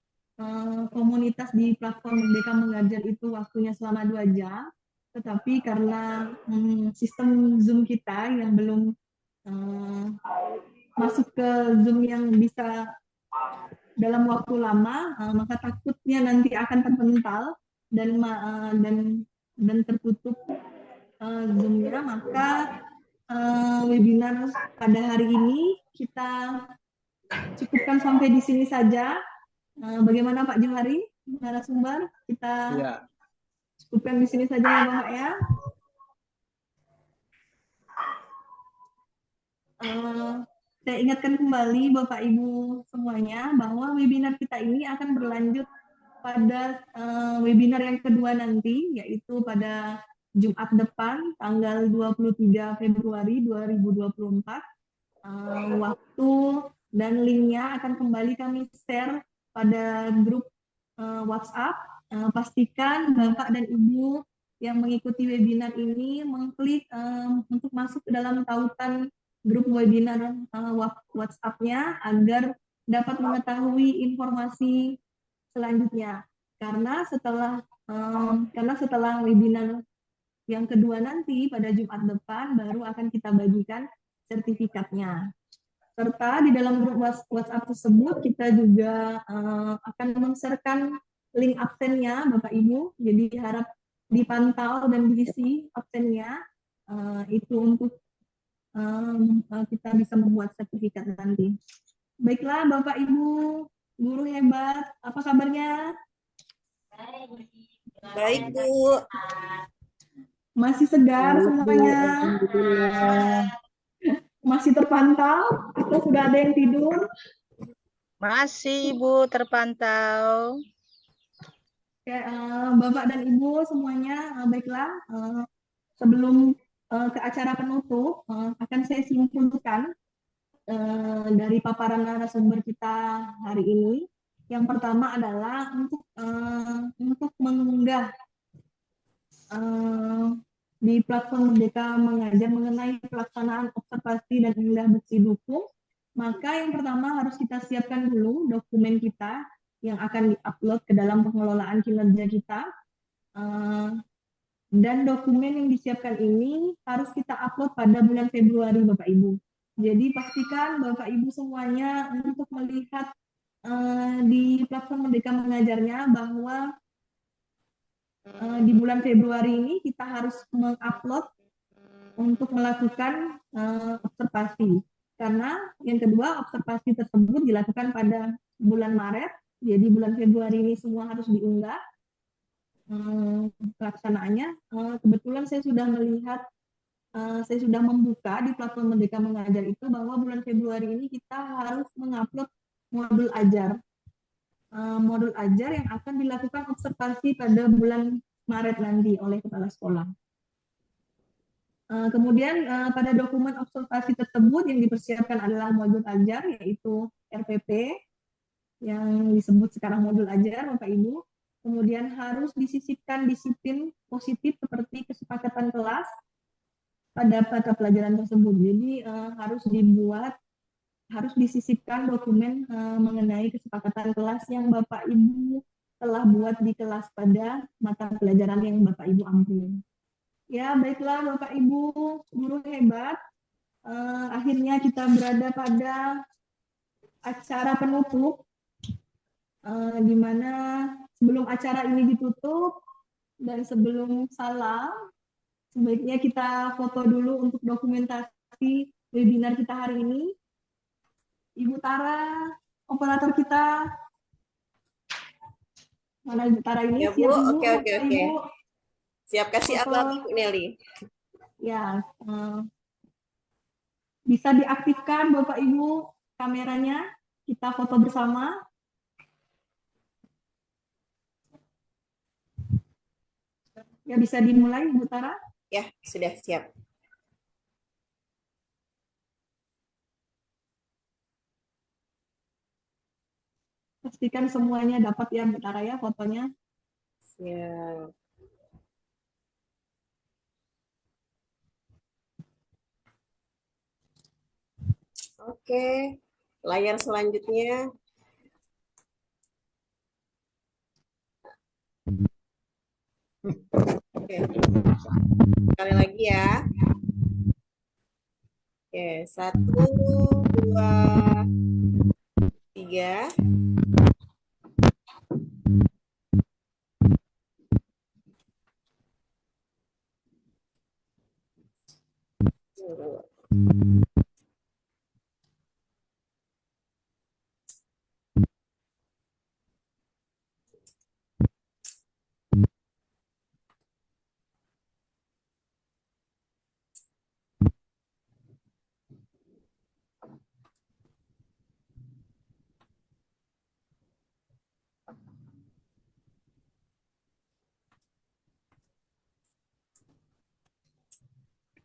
komunitas di platform Merdeka Mengajar itu waktunya selama 2 jam. Tetapi karena sistem Zoom kita yang belum masuk ke Zoom yang bisa dalam waktu lama, maka takutnya nanti akan terpental dan tertutup Zoom-nya, maka webinar pada hari ini kita cukupkan sampai di sini saja. Bagaimana Pak Johari, narasumber? Kita cukupkan di sini saja ya Bapak ya. Saya ingatkan kembali Bapak Ibu semuanya bahwa webinar kita ini akan berlanjut pada webinar yang kedua nanti, yaitu pada Jumat depan tanggal 23 Februari 2024. Waktu dan linknya akan kembali kami share pada grup WhatsApp. Pastikan Bapak dan Ibu yang mengikuti webinar ini mengklik untuk masuk ke dalam tautan grup webinar WhatsApp-nya agar dapat mengetahui informasi selanjutnya. Karena setelah webinar yang kedua nanti pada Jumat depan baru akan kita bagikan sertifikatnya. Serta di dalam grup WhatsApp tersebut kita juga akan men-share-kan link absennya Bapak Ibu, jadi harap dipantau dan diisi absennya itu untuk kita bisa membuat sertifikat nanti. Baiklah Bapak Ibu, guru hebat, apa kabarnya? Baik, Bu. Masih segar semuanya? Masih terpantau? Atau sudah ada yang tidur? Masih, Bu, terpantau. Oke, Bapak dan Ibu semuanya, baiklah. Sebelum ke acara penutup, akan saya simpulkan dari paparan narasumber kita hari ini. Yang pertama adalah untuk mengunggah di platform Merdeka Mengajar mengenai pelaksanaan observasi dan unggah besi dukung, maka yang pertama harus kita siapkan dulu dokumen kita yang akan diupload ke dalam pengelolaan kinerja kita. Dan dokumen yang disiapkan ini harus kita upload pada bulan Februari, Bapak Ibu. Jadi pastikan Bapak Ibu semuanya untuk melihat di platform Merdeka Mengajarnya bahwa di bulan Februari ini kita harus mengupload untuk melakukan observasi. Karena yang kedua, observasi tersebut dilakukan pada bulan Maret, jadi bulan Februari ini semua harus diunggah pelaksanaannya. Kebetulan saya sudah melihat, saya sudah membuka di platform Merdeka Mengajar itu bahwa bulan Februari ini kita harus mengupload modul ajar. Modul ajar yang akan dilakukan observasi pada bulan Maret nanti oleh kepala sekolah. Kemudian pada dokumen observasi tersebut yang dipersiapkan adalah modul ajar, yaitu RPP, yang disebut sekarang modul ajar, Bapak Ibu. Kemudian harus disisipkan disiplin positif seperti kesepakatan kelas pada mata pelajaran tersebut. Jadi harus disisipkan dokumen mengenai kesepakatan kelas yang Bapak Ibu telah buat di kelas pada mata pelajaran yang Bapak Ibu ambil. Ya, baiklah Bapak Ibu, guru hebat. Akhirnya kita berada pada acara penutup, di mana sebelum acara ini ditutup dan sebelum salam, sebaiknya kita foto dulu untuk dokumentasi webinar kita hari ini. Ibu Tara, operator kita. Mana Ibu Tara ini? Ya, Bu. Oke. Siap kasih apa, Bu Nelly? Ya, bisa diaktifkan Bapak Ibu kameranya, kita foto bersama. Ya, bisa dimulai Bu Tara? Ya, sudah siap. Pastikan semuanya dapat ya Bu Tara ya fotonya. Siap. Oke, layar selanjutnya. Oke. Sekali lagi ya. Oke, 1, 2, 3.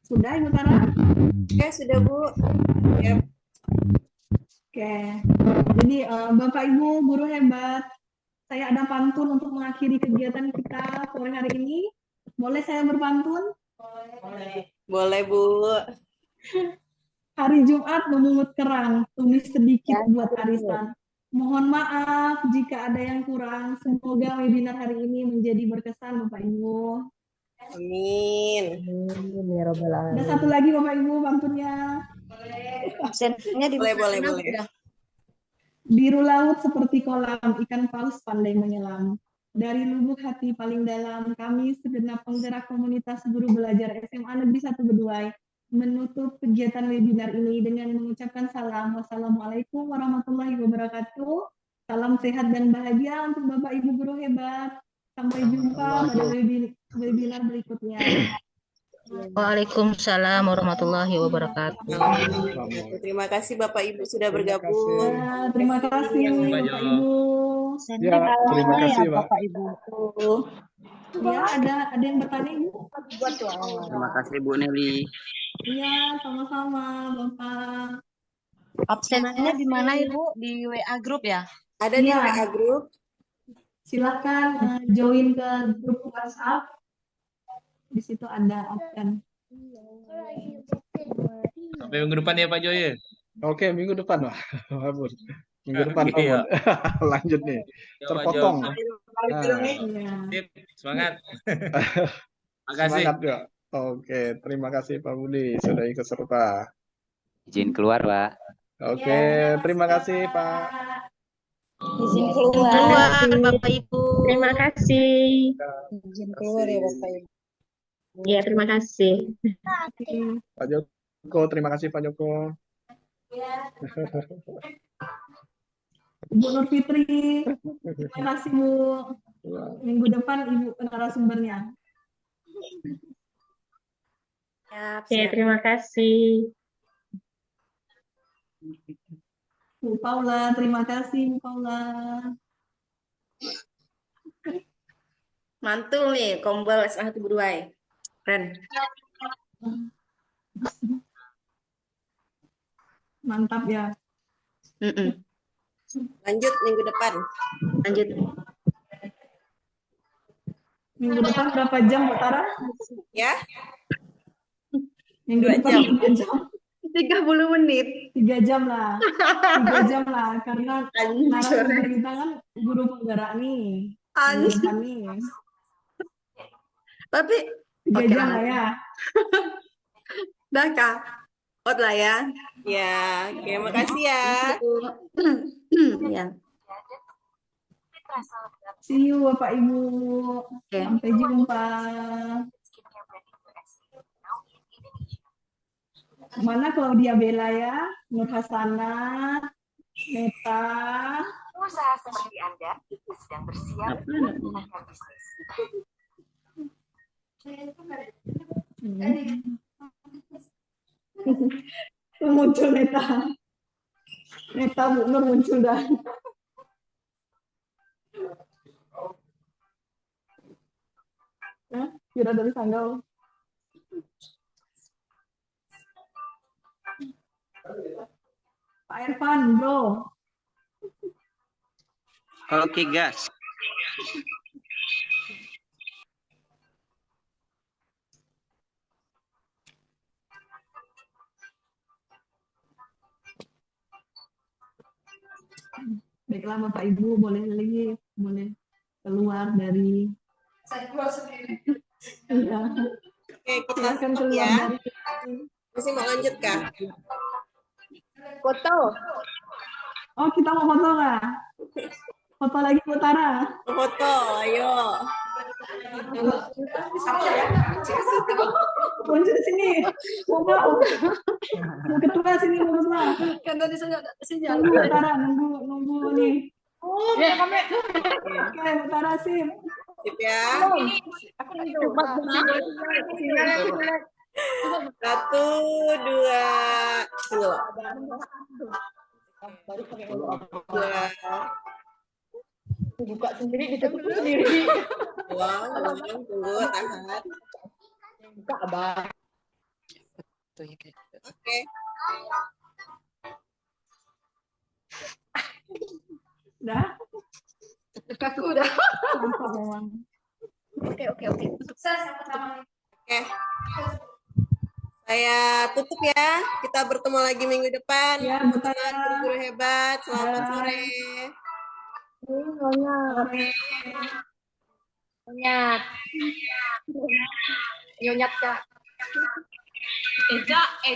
Sudah Ibu Tara? Oke, sudah Bu. Siap. Oke, jadi Bapak Ibu guru hebat, saya ada pantun untuk mengakhiri kegiatan kita sore hari ini. Boleh saya berpantun? Boleh Bu. Hari Jumat memungut kerang, tumis sedikit buat arisan. Mohon maaf jika ada yang kurang. Semoga webinar hari ini menjadi berkesan Bapak Ibu. Amin. Ya Rabbal Ada Alamin. satu lagi Bapak Ibu pantunnya. Boleh. Biru laut seperti kolam, ikan paus pandai menyelam. Dari lubuk hati paling dalam, kami segenap penggerak komunitas guru belajar SMA Negeri 1 Beduai menutup kegiatan webinar ini dengan mengucapkan salam. Wassalamualaikum warahmatullahi wabarakatuh. Salam sehat dan bahagia untuk Bapak Ibu guru hebat. Sampai jumpa pada webinar berikutnya. Waalaikumsalam warahmatullahi wabarakatuh. Terima kasih Bapak Ibu sudah bergabung. Ya, terima kasih Bapak Ibu. Ya, terima kasih Pak. Bapak Ibu. Ya, ada yang bertanya Ibu? Terima kasih Bu Nelly. Iya, sama-sama Bapak. Absennya di mana Ibu? Di WA grup ya? Ada di Iya. WA Group. Silakan join ke grup WhatsApp. Di situ ada absen. Sampai minggu depan ya Pak Joy. Oke, minggu depan Pak. Pak Bun. Minggu depan Pak Oke, Bun. Lanjut nih. Ya, Pak Terpotong. Jo. Iya. Sip, semangat. Makasih. Semangat ya. Oke, terima kasih Pak Budi sudah ikut serta. Izin keluar Pak. Oke, terima kasih Pak. Izin keluar Bapak Ibu. Terima kasih. Izin keluar ya Bapak Ibu. Ya, terima kasih. Pak Joko, terima kasih Pak Joko. Ibu Nur Fitri, terima kasih Bu. Minggu depan Ibu narasumbernya. Ya, terima kasih. Bu Paula, terima kasih Bu Paula. Mantul nih, Kombel SMA 1 Beduai. Keren. Mantap ya. Lanjut minggu depan. Lanjut. Minggu depan berapa jam Bu Tara? Ya. Minggu 2 depan jam. 3 jam. 30 menit. 3 jam lah. 3 jam lah. Karena narasumber kita kan guru penggerak nih. Minggu depan nih. Tapi 3 oke jam lah. lah ya. Dah Kak. Out lah ya. Ya, oke, makasih ya. Ya. See you Bapak Ibu. Sampai jumpa. Mana Claudia Bella ya? Nur Hasana, Neta. Usaha seperti Anda sedang bersiap mengembangkan bisnis. Muncul Neta. Neta Bu Nur muncul dah. Kira dari Sanggau. Pak Irfan, bro. Oke, gas. Baiklah Bapak Ibu, boleh keluar dari. Saya keluar sendiri. Iya. Oke, kita Silakan stop keluar ya. dari. Masih mau lanjut Kak? Foto. Oh, kita mau foto nggak? Foto lagi Bu Tara. Foto, ayo. Muncul sini. Mau ketua sini, mau ketua. Kan tadi saya nggak sinyal. Nunggu Bu Tara, nunggu nih. Ya, kami. Oke, Bu Tara sip. Sip ya. Aku coba. 1, 2, tunggu. 2. Buka sendiri, ditutup sendiri. Tunggu, tahan. Buka, Abang. Oke. Udah? Aku udah. Mantap memang. Oke. Sukses yang pertama. Oke. Saya tutup ya. Kita bertemu lagi minggu depan. Ya, Teman-teman guru-guru hebat. Selamat sore. Nyonyat, Kak.